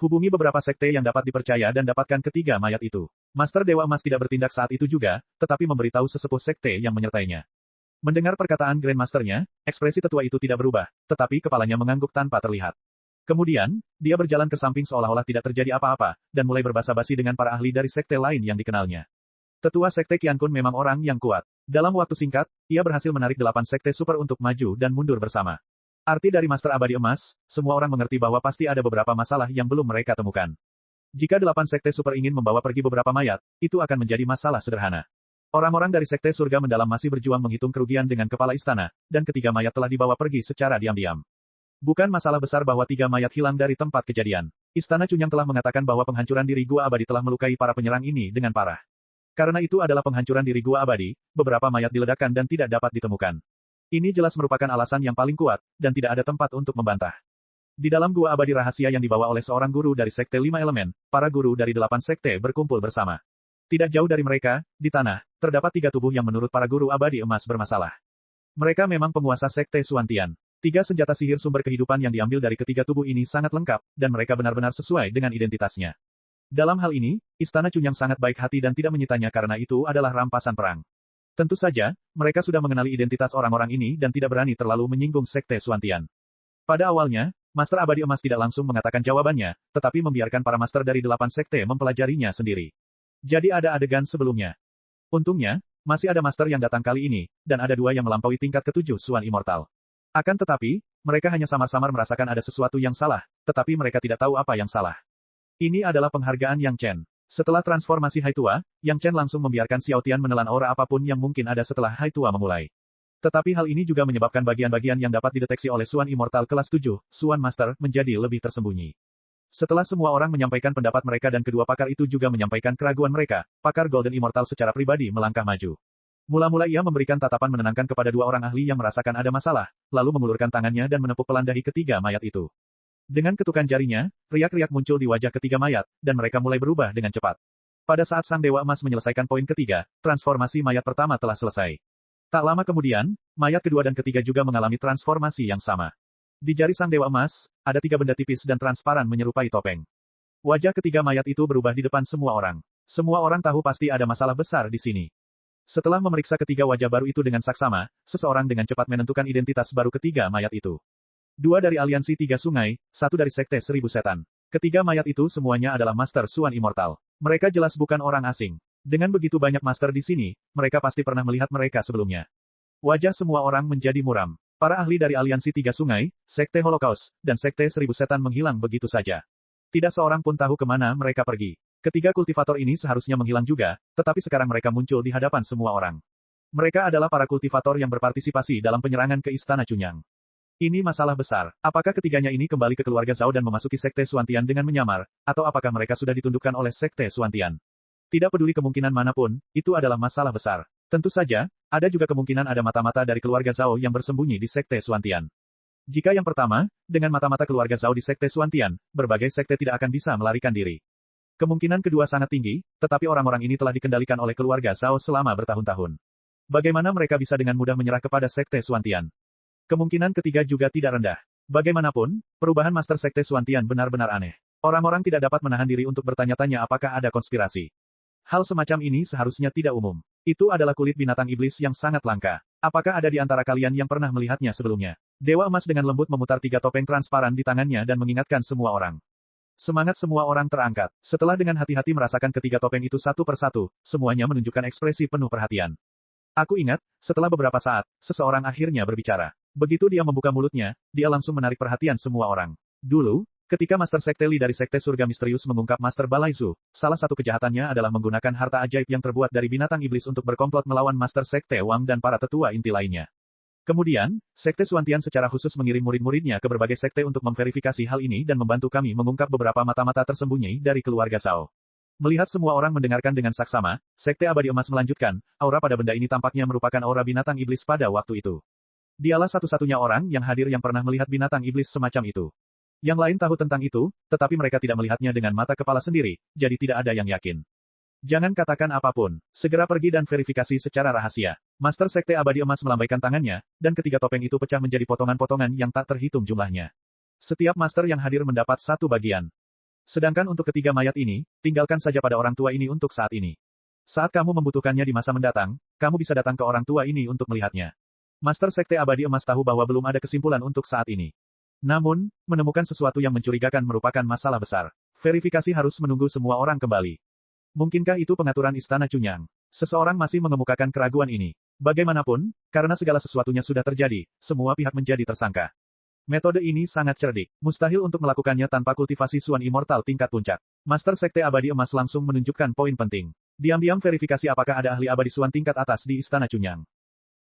Hubungi beberapa sekte yang dapat dipercaya dan dapatkan ketiga mayat itu. Master Dewa Emas tidak bertindak saat itu juga, tetapi memberitahu sesepuh sekte yang menyertainya. Mendengar perkataan Grandmasternya, ekspresi tetua itu tidak berubah, tetapi kepalanya mengangguk tanpa terlihat. Kemudian, dia berjalan ke samping seolah-olah tidak terjadi apa-apa, dan mulai berbasa-basi dengan para ahli dari sekte lain yang dikenalnya. Tetua Sekte Qiankun memang orang yang kuat. Dalam waktu singkat, ia berhasil menarik 8 sekte super untuk maju dan mundur bersama. Arti dari Master Abadi Emas, semua orang mengerti bahwa pasti ada beberapa masalah yang belum mereka temukan. Jika 8 sekte super ingin membawa pergi beberapa mayat, itu akan menjadi masalah sederhana. Orang-orang dari Sekte Surga Mendalam masih berjuang menghitung kerugian dengan kepala istana, dan ketiga mayat telah dibawa pergi secara diam-diam. Bukan masalah besar bahwa 3 mayat hilang dari tempat kejadian. Istana Cunyang telah mengatakan bahwa penghancuran diri Gua Abadi telah melukai para penyerang ini dengan parah. Karena itu adalah penghancuran diri Gua Abadi, beberapa mayat diledakkan dan tidak dapat ditemukan. Ini jelas merupakan alasan yang paling kuat, dan tidak ada tempat untuk membantah. Di dalam Gua Abadi rahasia yang dibawa oleh seorang guru dari Sekte 5 Elemen, para guru dari 8 sekte berkumpul bersama. Tidak jauh dari mereka, di tanah, terdapat 3 tubuh yang menurut para guru abadi emas bermasalah. Mereka memang penguasa Sekte Suantian. 3 senjata sihir sumber kehidupan yang diambil dari ketiga tubuh ini sangat lengkap, dan mereka benar-benar sesuai dengan identitasnya. Dalam hal ini, Istana Cunyang sangat baik hati dan tidak menyitanya karena itu adalah rampasan perang. Tentu saja, mereka sudah mengenali identitas orang-orang ini dan tidak berani terlalu menyinggung Sekte Suantian. Pada awalnya, Master Abadi Emas tidak langsung mengatakan jawabannya, tetapi membiarkan para master dari 8 sekte mempelajarinya sendiri. Jadi ada adegan sebelumnya. Untungnya, masih ada master yang datang kali ini, dan ada 2 yang melampaui tingkat ke-7 Suan Immortal. Akan tetapi, mereka hanya samar-samar merasakan ada sesuatu yang salah, tetapi mereka tidak tahu apa yang salah. Ini adalah penghargaan Yang Chen. Setelah transformasi Haitua, Yang Chen langsung membiarkan Xiao Tian menelan aura apapun yang mungkin ada setelah Haitua memulai. Tetapi hal ini juga menyebabkan bagian-bagian yang dapat dideteksi oleh Suan Immortal kelas 7, Suan Master, menjadi lebih tersembunyi. Setelah semua orang menyampaikan pendapat mereka dan kedua pakar itu juga menyampaikan keraguan mereka, pakar Golden Immortal secara pribadi melangkah maju. Mula-mula ia memberikan tatapan menenangkan kepada 2 orang ahli yang merasakan ada masalah, lalu mengulurkan tangannya dan menepuk pelan dahi ketiga mayat itu. Dengan ketukan jarinya, riak-riak muncul di wajah ketiga mayat, dan mereka mulai berubah dengan cepat. Pada saat Sang Dewa Emas menyelesaikan poin ketiga, transformasi mayat pertama telah selesai. Tak lama kemudian, mayat kedua dan ketiga juga mengalami transformasi yang sama. Di jari Sang Dewa Emas, ada 3 benda tipis dan transparan menyerupai topeng. Wajah ketiga mayat itu berubah di depan semua orang. Semua orang tahu pasti ada masalah besar di sini. Setelah memeriksa ketiga wajah baru itu dengan saksama, seseorang dengan cepat menentukan identitas baru ketiga mayat itu. 2 dari aliansi 3 sungai, 1 dari Sekte 1000 setan. Ketiga mayat itu semuanya adalah Master Suan Immortal. Mereka jelas bukan orang asing. Dengan begitu banyak master di sini, mereka pasti pernah melihat mereka sebelumnya. Wajah semua orang menjadi muram. Para ahli dari aliansi 3 sungai, Sekte Holocaust, dan Sekte 1000 setan menghilang begitu saja. Tidak seorang pun tahu kemana mereka pergi. Ketiga kultivator ini seharusnya menghilang juga, tetapi sekarang mereka muncul di hadapan semua orang. Mereka adalah para kultivator yang berpartisipasi dalam penyerangan ke Istana Cunyang. Ini masalah besar. Apakah ketiganya ini kembali ke keluarga Zhao dan memasuki Sekte Suantian dengan menyamar, atau apakah mereka sudah ditundukkan oleh Sekte Suantian? Tidak peduli kemungkinan manapun, itu adalah masalah besar. Tentu saja, ada juga kemungkinan ada mata-mata dari keluarga Zhao yang bersembunyi di Sekte Suantian. Jika yang pertama, dengan mata-mata keluarga Zhao di Sekte Suantian, berbagai sekte tidak akan bisa melarikan diri. Kemungkinan kedua sangat tinggi, tetapi orang-orang ini telah dikendalikan oleh keluarga Zhao selama bertahun-tahun. Bagaimana mereka bisa dengan mudah menyerah kepada Sekte Xuantian? Kemungkinan ketiga juga tidak rendah. Bagaimanapun, perubahan Master Sekte Xuantian benar-benar aneh. Orang-orang tidak dapat menahan diri untuk bertanya-tanya apakah ada konspirasi. Hal semacam ini seharusnya tidak umum. Itu adalah kulit binatang iblis yang sangat langka. Apakah ada di antara kalian yang pernah melihatnya sebelumnya? Dewa Emas dengan lembut memutar 3 topeng transparan di tangannya dan mengingatkan semua orang. Semangat semua orang terangkat. Setelah dengan hati-hati merasakan ketiga topeng itu satu persatu, semuanya menunjukkan ekspresi penuh perhatian. Aku ingat, setelah beberapa saat, seseorang akhirnya berbicara. Begitu dia membuka mulutnya, dia langsung menarik perhatian semua orang. Dulu, ketika Master Sekte Li dari Sekte Surga Misterius mengungkap Master Balaizu, salah satu kejahatannya adalah menggunakan harta ajaib yang terbuat dari binatang iblis untuk berkomplot melawan Master Sekte Wang dan para tetua inti lainnya. Kemudian, Sekte Xuantian secara khusus mengirim murid-muridnya ke berbagai sekte untuk memverifikasi hal ini dan membantu kami mengungkap beberapa mata-mata tersembunyi dari keluarga Zhao. Melihat semua orang mendengarkan dengan saksama, Sekte Abadi Emas melanjutkan, aura pada benda ini tampaknya merupakan aura binatang iblis pada waktu itu. Dialah satu-satunya orang yang hadir yang pernah melihat binatang iblis semacam itu. Yang lain tahu tentang itu, tetapi mereka tidak melihatnya dengan mata kepala sendiri, jadi tidak ada yang yakin. Jangan katakan apapun, segera pergi dan verifikasi secara rahasia. Master Sekte Abadi Emas melambaikan tangannya, dan ketiga topeng itu pecah menjadi potongan-potongan yang tak terhitung jumlahnya. Setiap master yang hadir mendapat satu bagian. Sedangkan untuk ketiga mayat ini, tinggalkan saja pada orang tua ini untuk saat ini. Saat kamu membutuhkannya di masa mendatang, kamu bisa datang ke orang tua ini untuk melihatnya. Master Sekte Abadi Emas tahu bahwa belum ada kesimpulan untuk saat ini. Namun, menemukan sesuatu yang mencurigakan merupakan masalah besar. Verifikasi harus menunggu semua orang kembali. Mungkinkah itu pengaturan Istana Cunyang? Seseorang masih mengemukakan keraguan ini. Bagaimanapun, karena segala sesuatunya sudah terjadi, semua pihak menjadi tersangka. Metode ini sangat cerdik. Mustahil untuk melakukannya tanpa kultivasi Suan Immortal tingkat puncak. Master Sekte Abadi Emas langsung menunjukkan poin penting. Diam-diam verifikasi apakah ada ahli abadi Suan tingkat atas di Istana Cunyang.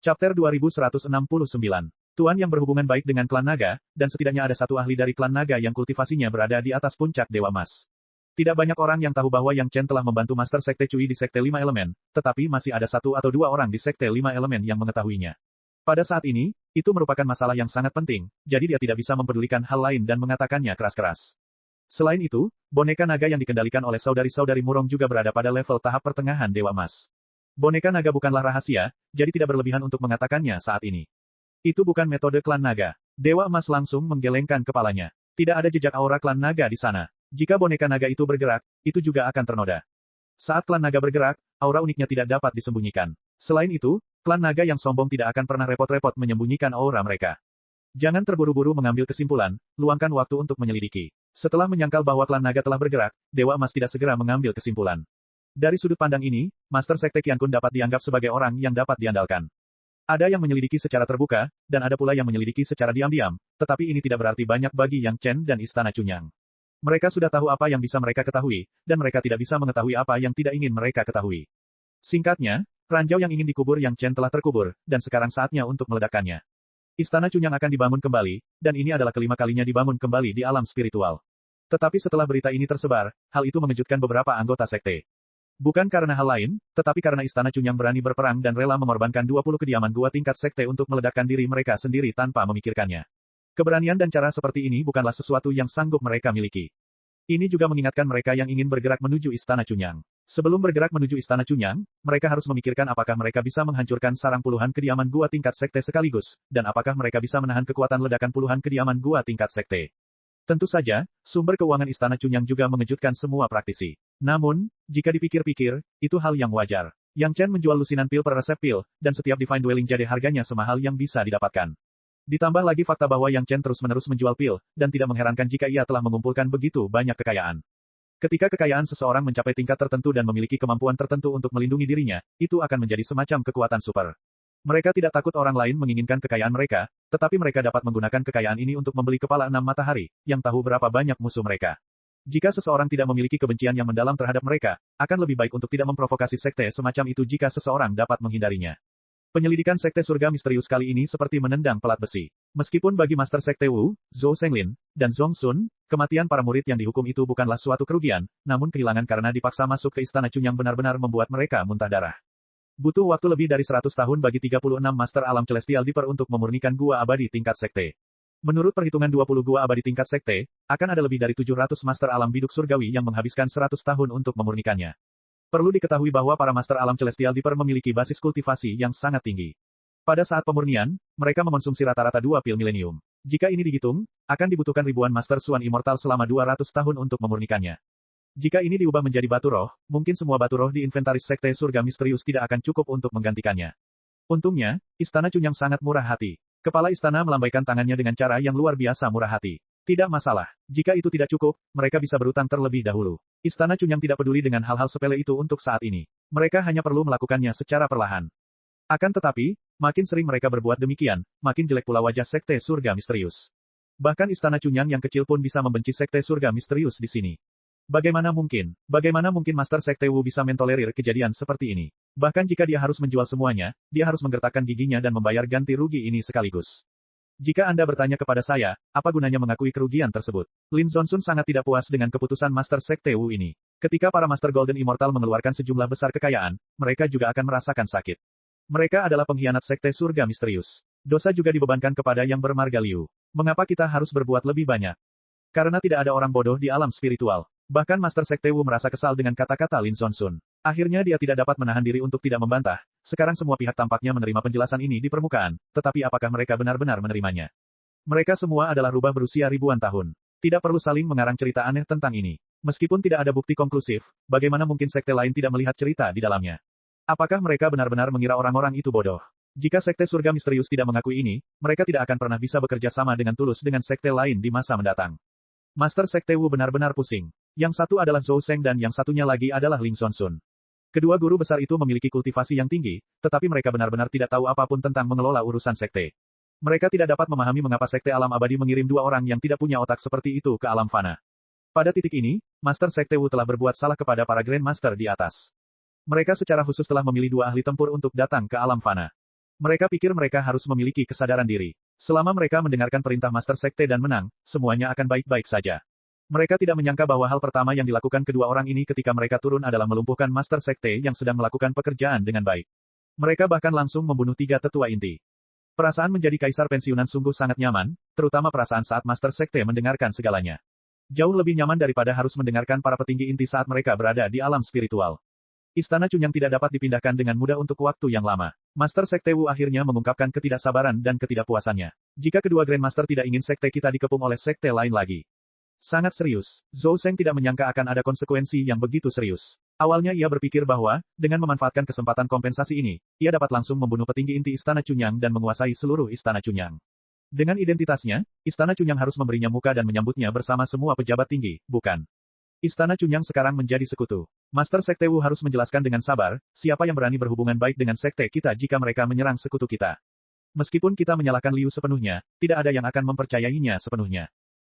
Chapter 2169. Tuan yang berhubungan baik dengan klan naga, dan setidaknya ada satu ahli dari klan naga yang kultivasinya berada di atas puncak Dewa Emas. Tidak banyak orang yang tahu bahwa Yang Chen telah membantu Master Sekte Cui di Sekte 5 Elemen, tetapi masih ada 1 atau 2 orang di Sekte 5 Elemen yang mengetahuinya. Pada saat ini, itu merupakan masalah yang sangat penting, jadi dia tidak bisa mempedulikan hal lain dan mengatakannya keras-keras. Selain itu, boneka naga yang dikendalikan oleh saudari-saudari Murong juga berada pada level tahap pertengahan Dewa Emas. Boneka naga bukanlah rahasia, jadi tidak berlebihan untuk mengatakannya saat ini. Itu bukan metode klan naga. Dewa Emas langsung menggelengkan kepalanya. Tidak ada jejak aura klan naga di sana. Jika boneka naga itu bergerak, itu juga akan ternoda. Saat klan naga bergerak, aura uniknya tidak dapat disembunyikan. Selain itu, klan naga yang sombong tidak akan pernah repot-repot menyembunyikan aura mereka. Jangan terburu-buru mengambil kesimpulan, luangkan waktu untuk menyelidiki. Setelah menyangkal bahwa klan naga telah bergerak, Dewa Emas tidak segera mengambil kesimpulan. Dari sudut pandang ini, Master Sekte Qiankun dapat dianggap sebagai orang yang dapat diandalkan. Ada yang menyelidiki secara terbuka, dan ada pula yang menyelidiki secara diam-diam, tetapi ini tidak berarti banyak bagi Yang Chen dan Istana Cunyang. Mereka sudah tahu apa yang bisa mereka ketahui, dan mereka tidak bisa mengetahui apa yang tidak ingin mereka ketahui. Singkatnya, ranjau yang ingin dikubur Yang Chen telah terkubur, dan sekarang saatnya untuk meledakkannya. Istana Cunyang akan dibangun kembali, dan ini adalah kelima kalinya dibangun kembali di alam spiritual. Tetapi setelah berita ini tersebar, hal itu mengejutkan beberapa anggota sekte. Bukan karena hal lain, tetapi karena Istana Cunyang berani berperang dan rela mengorbankan 20 kediaman gua tingkat sekte untuk meledakkan diri mereka sendiri tanpa memikirkannya. Keberanian dan cara seperti ini bukanlah sesuatu yang sanggup mereka miliki. Ini juga mengingatkan mereka yang ingin bergerak menuju Istana Cunyang. Sebelum bergerak menuju Istana Cunyang, mereka harus memikirkan apakah mereka bisa menghancurkan sarang puluhan kediaman gua tingkat sekte sekaligus, dan apakah mereka bisa menahan kekuatan ledakan puluhan kediaman gua tingkat sekte. Tentu saja, sumber keuangan Istana Cunyang juga mengejutkan semua praktisi. Namun, jika dipikir-pikir, itu hal yang wajar. Yang Chen menjual lusinan pil per resep pil, dan setiap Divine Dwelling Jade harganya semahal yang bisa didapatkan. Ditambah lagi fakta bahwa Yang Chen terus-menerus menjual pil, dan tidak mengherankan jika ia telah mengumpulkan begitu banyak kekayaan. Ketika kekayaan seseorang mencapai tingkat tertentu dan memiliki kemampuan tertentu untuk melindungi dirinya, itu akan menjadi semacam kekuatan super. Mereka tidak takut orang lain menginginkan kekayaan mereka, tetapi mereka dapat menggunakan kekayaan ini untuk membeli kepala 6 matahari, yang tahu berapa banyak musuh mereka. Jika seseorang tidak memiliki kebencian yang mendalam terhadap mereka, akan lebih baik untuk tidak memprovokasi sekte semacam itu jika seseorang dapat menghindarinya. Penyelidikan Sekte Surga Misterius kali ini seperti menendang pelat besi. Meskipun bagi Master Sekte Wu, Zhou Senglin, dan Zhong Sun, kematian para murid yang dihukum itu bukanlah suatu kerugian, namun kehilangan karena dipaksa masuk ke Istana Cunyang benar-benar membuat mereka muntah darah. Butuh waktu lebih dari 100 tahun bagi 36 Master Alam Celestial Deeper untuk memurnikan gua abadi tingkat sekte. Menurut perhitungan 20 gua abadi tingkat sekte, akan ada lebih dari 700 master alam biduk surgawi yang menghabiskan 100 tahun untuk memurnikannya. Perlu diketahui bahwa para master alam celestial Dipper memiliki basis kultivasi yang sangat tinggi. Pada saat pemurnian, mereka mengonsumsi rata-rata 2 pil milenium. Jika ini dihitung, akan dibutuhkan ribuan master Suan Immortal selama 200 tahun untuk memurnikannya. Jika ini diubah menjadi batu roh, mungkin semua batu roh di inventaris sekte surga misterius tidak akan cukup untuk menggantikannya. Untungnya, Istana Cunyang sangat murah hati. Kepala istana melambaikan tangannya dengan cara yang luar biasa murah hati. Tidak masalah. Jika itu tidak cukup, mereka bisa berutang terlebih dahulu. Istana Cunyang tidak peduli dengan hal-hal sepele itu untuk saat ini. Mereka hanya perlu melakukannya secara perlahan. Akan tetapi, makin sering mereka berbuat demikian, makin jelek pula wajah sekte surga misterius. Bahkan Istana Cunyang yang kecil pun bisa membenci sekte surga misterius di sini. Bagaimana mungkin Master Sekte Wu bisa mentolerir kejadian seperti ini? Bahkan jika dia harus menjual semuanya, dia harus menggertakkan giginya dan membayar ganti rugi ini sekaligus. Jika Anda bertanya kepada saya, apa gunanya mengakui kerugian tersebut? Lin Zonsun sangat tidak puas dengan keputusan Master Sekte Wu ini. Ketika para Master Golden Immortal mengeluarkan sejumlah besar kekayaan, mereka juga akan merasakan sakit. Mereka adalah pengkhianat sekte surga misterius. Dosa juga dibebankan kepada yang bermarga Liu. Mengapa kita harus berbuat lebih banyak? Karena tidak ada orang bodoh di alam spiritual. Bahkan Master Sekte Wu merasa kesal dengan kata-kata Lin Zonsun. Akhirnya dia tidak dapat menahan diri untuk tidak membantah. Sekarang semua pihak tampaknya menerima penjelasan ini di permukaan, tetapi apakah mereka benar-benar menerimanya? Mereka semua adalah rubah berusia ribuan tahun. Tidak perlu saling mengarang cerita aneh tentang ini. Meskipun tidak ada bukti konklusif, bagaimana mungkin sekte lain tidak melihat cerita di dalamnya? Apakah mereka benar-benar mengira orang-orang itu bodoh? Jika sekte surga misterius tidak mengakui ini, mereka tidak akan pernah bisa bekerja sama dengan tulus dengan sekte lain di masa mendatang. Master Sekte Wu benar-benar pusing. Yang satu adalah Zhou Seng dan yang satunya lagi adalah Ling Zonsun. Kedua guru besar itu memiliki kultivasi yang tinggi, tetapi mereka benar-benar tidak tahu apapun tentang mengelola urusan sekte. Mereka tidak dapat memahami mengapa sekte alam abadi mengirim dua orang yang tidak punya otak seperti itu ke alam fana. Pada titik ini, Master Sekte Wu telah berbuat salah kepada para Grand Master di atas. Mereka secara khusus telah memilih dua ahli tempur untuk datang ke alam fana. Mereka pikir mereka harus memiliki kesadaran diri. Selama mereka mendengarkan perintah Master Sekte dan menang, semuanya akan baik-baik saja. Mereka tidak menyangka bahwa hal pertama yang dilakukan kedua orang ini ketika mereka turun adalah melumpuhkan Master Sekte yang sedang melakukan pekerjaan dengan baik. Mereka bahkan langsung membunuh tiga tetua inti. Perasaan menjadi kaisar pensiunan sungguh sangat nyaman, terutama perasaan saat Master Sekte mendengarkan segalanya. Jauh lebih nyaman daripada harus mendengarkan para petinggi inti saat mereka berada di alam spiritual. Istana Cunyang tidak dapat dipindahkan dengan mudah untuk waktu yang lama. Master Sekte Wu akhirnya mengungkapkan ketidaksabaran dan ketidakpuasannya. Jika kedua Grandmaster tidak ingin sekte kita dikepung oleh sekte lain lagi. Sangat serius, Zhou Seng tidak menyangka akan ada konsekuensi yang begitu serius. Awalnya ia berpikir bahwa, dengan memanfaatkan kesempatan kompensasi ini, ia dapat langsung membunuh petinggi inti Istana Cunyang dan menguasai seluruh Istana Cunyang. Dengan identitasnya, Istana Cunyang harus memberinya muka dan menyambutnya bersama semua pejabat tinggi, bukan? Istana Cunyang sekarang menjadi sekutu. Master Sekte Wu harus menjelaskan dengan sabar, siapa yang berani berhubungan baik dengan sekte kita jika mereka menyerang sekutu kita. Meskipun kita menyalahkan Liu sepenuhnya, tidak ada yang akan mempercayainya sepenuhnya.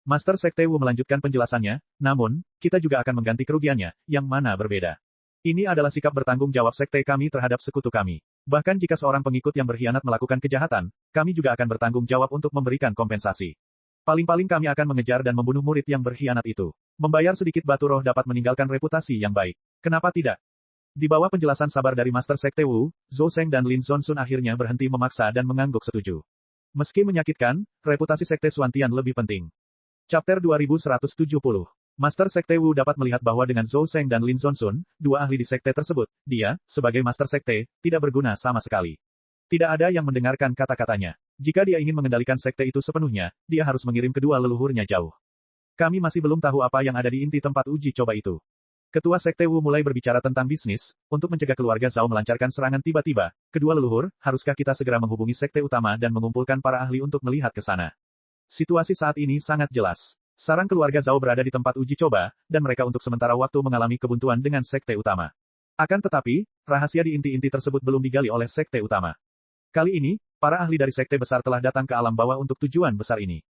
Master Sekte Wu melanjutkan penjelasannya, namun, kita juga akan mengganti kerugiannya, yang mana berbeda. Ini adalah sikap bertanggung jawab sekte kami terhadap sekutu kami. Bahkan jika seorang pengikut yang berkhianat melakukan kejahatan, kami juga akan bertanggung jawab untuk memberikan kompensasi. Paling-paling kami akan mengejar dan membunuh murid yang berkhianat itu. Membayar sedikit batu roh dapat meninggalkan reputasi yang baik. Kenapa tidak? Di bawah penjelasan sabar dari Master Sekte Wu, Zhou Seng dan Lin Zonsun akhirnya berhenti memaksa dan mengangguk setuju. Meski menyakitkan, reputasi Sekte Suantian lebih penting. Chapter 2170. Master Sekte Wu dapat melihat bahwa dengan Zhou Seng dan Lin Zonsun, dua ahli di sekte tersebut, dia, sebagai Master Sekte, tidak berguna sama sekali. Tidak ada yang mendengarkan kata-katanya. Jika dia ingin mengendalikan sekte itu sepenuhnya, dia harus mengirim kedua leluhurnya jauh. Kami masih belum tahu apa yang ada di inti tempat uji coba itu. Ketua Sekte Wu mulai berbicara tentang bisnis, untuk mencegah keluarga Zhao melancarkan serangan tiba-tiba. Kedua leluhur, haruskah kita segera menghubungi sekte utama dan mengumpulkan para ahli untuk melihat ke sana? Situasi saat ini sangat jelas. Sarang keluarga Zhao berada di tempat uji coba, dan mereka untuk sementara waktu mengalami kebuntuan dengan sekte utama. Akan tetapi, rahasia di inti-inti tersebut belum digali oleh sekte utama. Kali ini, para ahli dari sekte besar telah datang ke alam bawah untuk tujuan besar ini.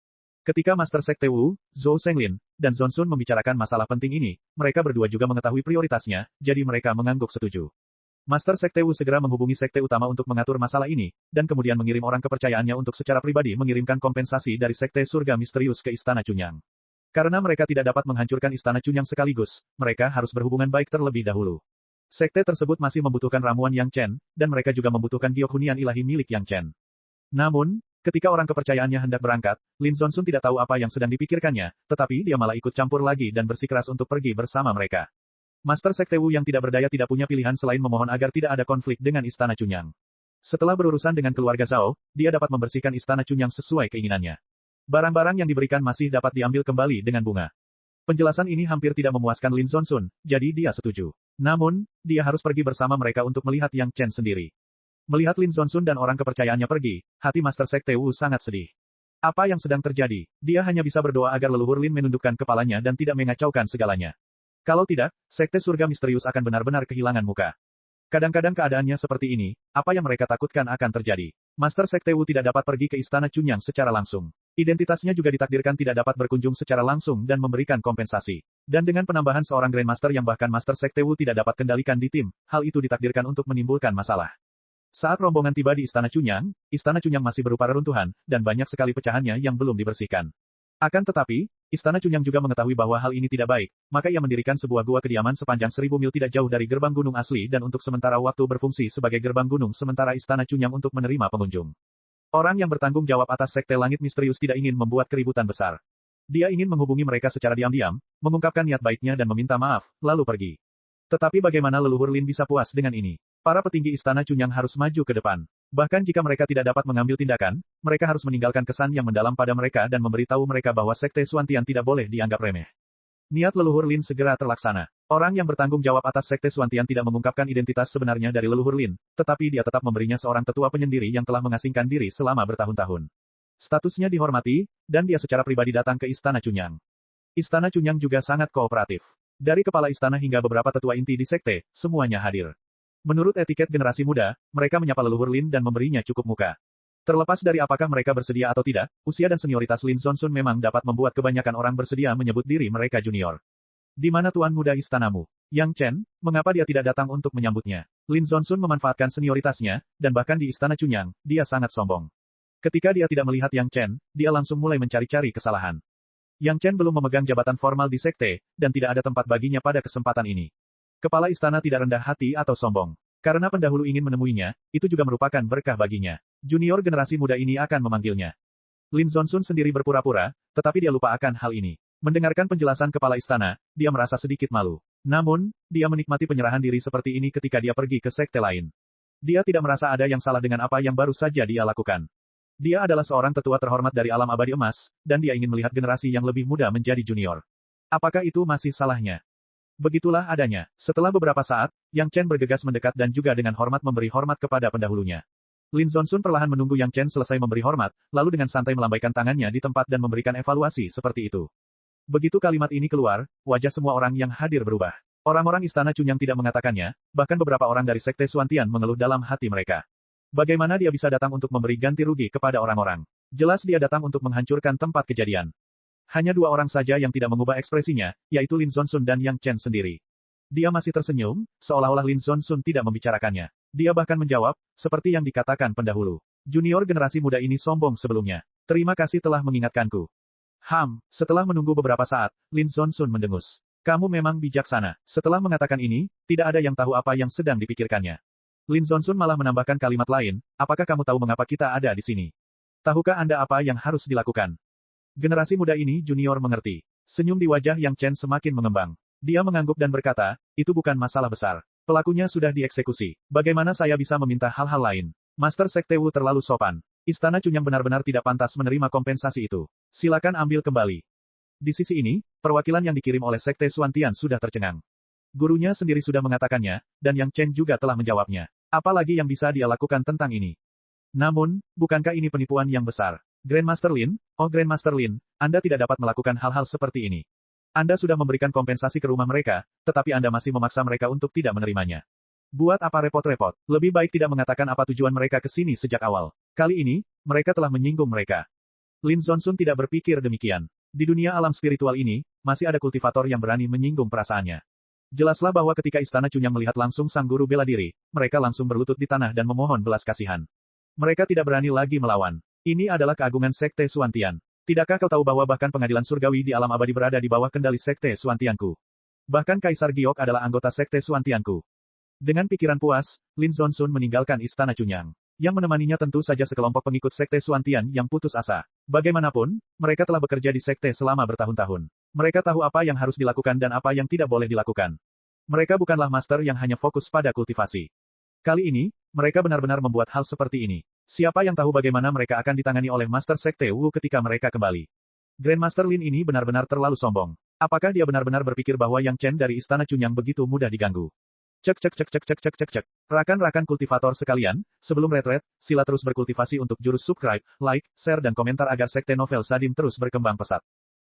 Ketika Master Sekte Wu, Zhou Senglin, dan Zonsun membicarakan masalah penting ini, mereka berdua juga mengetahui prioritasnya, jadi mereka mengangguk setuju. Master Sekte Wu segera menghubungi sekte utama untuk mengatur masalah ini, dan kemudian mengirim orang kepercayaannya untuk secara pribadi mengirimkan kompensasi dari sekte surga misterius ke Istana Cunyang. Karena mereka tidak dapat menghancurkan Istana Cunyang sekaligus, mereka harus berhubungan baik terlebih dahulu. Sekte tersebut masih membutuhkan ramuan Yang Chen, dan mereka juga membutuhkan giok hunian ilahi milik Yang Chen. Namun, Ketika orang kepercayaannya hendak berangkat, Lin Zonsun tidak tahu apa yang sedang dipikirkannya, tetapi dia malah ikut campur lagi dan bersikeras untuk pergi bersama mereka. Master Sekte Wu yang tidak berdaya tidak punya pilihan selain memohon agar tidak ada konflik dengan Istana Chunyang. Setelah berurusan dengan keluarga Zhao, dia dapat membersihkan Istana Chunyang sesuai keinginannya. Barang-barang yang diberikan masih dapat diambil kembali dengan bunga. Penjelasan ini hampir tidak memuaskan Lin Zonsun, jadi dia setuju. Namun, dia harus pergi bersama mereka untuk melihat Yang Chen sendiri. Melihat Lin Zonsun dan orang kepercayaannya pergi, hati Master Sekte Wu sangat sedih. Apa yang sedang terjadi? Dia hanya bisa berdoa agar leluhur Lin menundukkan kepalanya dan tidak mengacaukan segalanya. Kalau tidak, Sekte Surga Misterius akan benar-benar kehilangan muka. Kadang-kadang keadaannya seperti ini, apa yang mereka takutkan akan terjadi. Master Sekte Wu tidak dapat pergi ke Istana Chunyang secara langsung. Identitasnya juga ditakdirkan tidak dapat berkunjung secara langsung dan memberikan kompensasi. Dan dengan penambahan seorang Grandmaster yang bahkan Master Sekte Wu tidak dapat kendalikan di tim, hal itu ditakdirkan untuk menimbulkan masalah. Saat rombongan tiba di Istana Chunyang masih berupa reruntuhan, dan banyak sekali pecahannya yang belum dibersihkan. Akan tetapi, Istana Chunyang juga mengetahui bahwa hal ini tidak baik, maka ia mendirikan sebuah gua kediaman sepanjang 1000 mil tidak jauh dari gerbang gunung asli dan untuk sementara waktu berfungsi sebagai gerbang gunung sementara Istana Chunyang untuk menerima pengunjung. Orang yang bertanggung jawab atas Sekte Langit Misterius tidak ingin membuat keributan besar. Dia ingin menghubungi mereka secara diam-diam, mengungkapkan niat baiknya dan meminta maaf, lalu pergi. Tetapi bagaimana leluhur Lin bisa puas dengan ini? Para petinggi Istana Chunyang harus maju ke depan. Bahkan jika mereka tidak dapat mengambil tindakan, mereka harus meninggalkan kesan yang mendalam pada mereka dan memberitahu mereka bahwa Sekte Suantian tidak boleh dianggap remeh. Niat leluhur Lin segera terlaksana. Orang yang bertanggung jawab atas Sekte Suantian tidak mengungkapkan identitas sebenarnya dari leluhur Lin, tetapi dia tetap memberinya seorang tetua penyendiri yang telah mengasingkan diri selama bertahun-tahun. Statusnya dihormati, dan dia secara pribadi datang ke Istana Chunyang. Istana Chunyang juga sangat kooperatif. Dari kepala istana hingga beberapa tetua inti di sekte, semuanya hadir. Menurut etiket generasi muda, mereka menyapa leluhur Lin dan memberinya cukup muka. Terlepas dari apakah mereka bersedia atau tidak, usia dan senioritas Lin Zonsun memang dapat membuat kebanyakan orang bersedia menyebut diri mereka junior. Di mana tuan muda istanamu? Yang Chen, mengapa dia tidak datang untuk menyambutnya? Lin Zonsun memanfaatkan senioritasnya, dan bahkan di Istana Chunyang, dia sangat sombong. Ketika dia tidak melihat Yang Chen, dia langsung mulai mencari-cari kesalahan. Yang Chen belum memegang jabatan formal di sekte, dan tidak ada tempat baginya pada kesempatan ini. Kepala istana tidak rendah hati atau sombong. Karena pendahulu ingin menemuinya, itu juga merupakan berkah baginya. Junior generasi muda ini akan memanggilnya. Lin Zonsun sendiri berpura-pura, tetapi dia lupa akan hal ini. Mendengarkan penjelasan kepala istana, dia merasa sedikit malu. Namun, dia menikmati penyerahan diri seperti ini ketika dia pergi ke sekte lain. Dia tidak merasa ada yang salah dengan apa yang baru saja dia lakukan. Dia adalah seorang tetua terhormat dari alam abadi emas, dan dia ingin melihat generasi yang lebih muda menjadi junior. Apakah itu masih salahnya? Begitulah adanya. Setelah beberapa saat, Yang Chen bergegas mendekat dan juga dengan hormat memberi hormat kepada pendahulunya. Lin Zonsun perlahan menunggu Yang Chen selesai memberi hormat, lalu dengan santai melambaikan tangannya di tempat dan memberikan evaluasi seperti itu. Begitu kalimat ini keluar, wajah semua orang yang hadir berubah. Orang-orang Istana Chunyang tidak mengatakannya, bahkan beberapa orang dari Sekte Suantian mengeluh dalam hati mereka. Bagaimana dia bisa datang untuk memberi ganti rugi kepada orang-orang? Jelas dia datang untuk menghancurkan tempat kejadian. Hanya dua orang saja yang tidak mengubah ekspresinya, yaitu Lin Zonsun dan Yang Chen sendiri. Dia masih tersenyum, seolah-olah Lin Zonsun tidak membicarakannya. Dia bahkan menjawab, seperti yang dikatakan pendahulu. Junior generasi muda ini sombong sebelumnya. Terima kasih telah mengingatkanku. Setelah menunggu beberapa saat, Lin Zonsun mendengus. Kamu memang bijaksana. Setelah mengatakan ini, tidak ada yang tahu apa yang sedang dipikirkannya. Lin Zonsun malah menambahkan kalimat lain, apakah kamu tahu mengapa kita ada di sini? Tahukah Anda apa yang harus dilakukan? Generasi muda ini junior mengerti. Senyum di wajah Yang Chen semakin mengembang. Dia mengangguk dan berkata, itu bukan masalah besar. Pelakunya sudah dieksekusi. Bagaimana saya bisa meminta hal-hal lain? Master Sekte Wu terlalu sopan. Istana Chunyang benar-benar tidak pantas menerima kompensasi itu. Silakan ambil kembali. Di sisi ini, perwakilan yang dikirim oleh Sekte Suantian sudah tercengang. Gurunya sendiri sudah mengatakannya, dan Yang Chen juga telah menjawabnya. Apalagi yang bisa dia lakukan tentang ini? Namun, bukankah ini penipuan yang besar? Grandmaster Lin, Grandmaster Lin, Anda tidak dapat melakukan hal-hal seperti ini. Anda sudah memberikan kompensasi ke rumah mereka, tetapi Anda masih memaksa mereka untuk tidak menerimanya. Buat apa repot-repot? Lebih baik tidak mengatakan apa tujuan mereka ke sini sejak awal. Kali ini, mereka telah menyinggung mereka. Lin Zonsun tidak berpikir demikian. Di dunia alam spiritual ini, masih ada kultivator yang berani menyinggung perasaannya. Jelaslah bahwa ketika Istana Chunyang melihat langsung sang guru bela diri, mereka langsung berlutut di tanah dan memohon belas kasihan. Mereka tidak berani lagi melawan. Ini adalah keagungan Sekte Suantian. Tidakkah kau tahu bahwa bahkan pengadilan surgawi di alam abadi berada di bawah kendali Sekte Suantianku? Bahkan Kaisar Giok adalah anggota Sekte Suantianku. Dengan pikiran puas, Lin Zonsun meninggalkan Istana Chunyang. Yang menemaninya tentu saja sekelompok pengikut Sekte Suantian yang putus asa. Bagaimanapun, mereka telah bekerja di Sekte selama bertahun-tahun. Mereka tahu apa yang harus dilakukan dan apa yang tidak boleh dilakukan. Mereka bukanlah master yang hanya fokus pada kultivasi. Kali ini, mereka benar-benar membuat hal seperti ini. Siapa yang tahu bagaimana mereka akan ditangani oleh Master Sekte Wu ketika mereka kembali. Grandmaster Lin ini benar-benar terlalu sombong. Apakah dia benar-benar berpikir bahwa Yang Chen dari Istana Cunyang begitu mudah diganggu? Cek cek cek cek cek cek cek cek. Rakan-rakan kultivator sekalian, sebelum retret, sila terus berkultivasi untuk jurus subscribe, like, share dan komentar agar Sekte Novel Sadim terus berkembang pesat.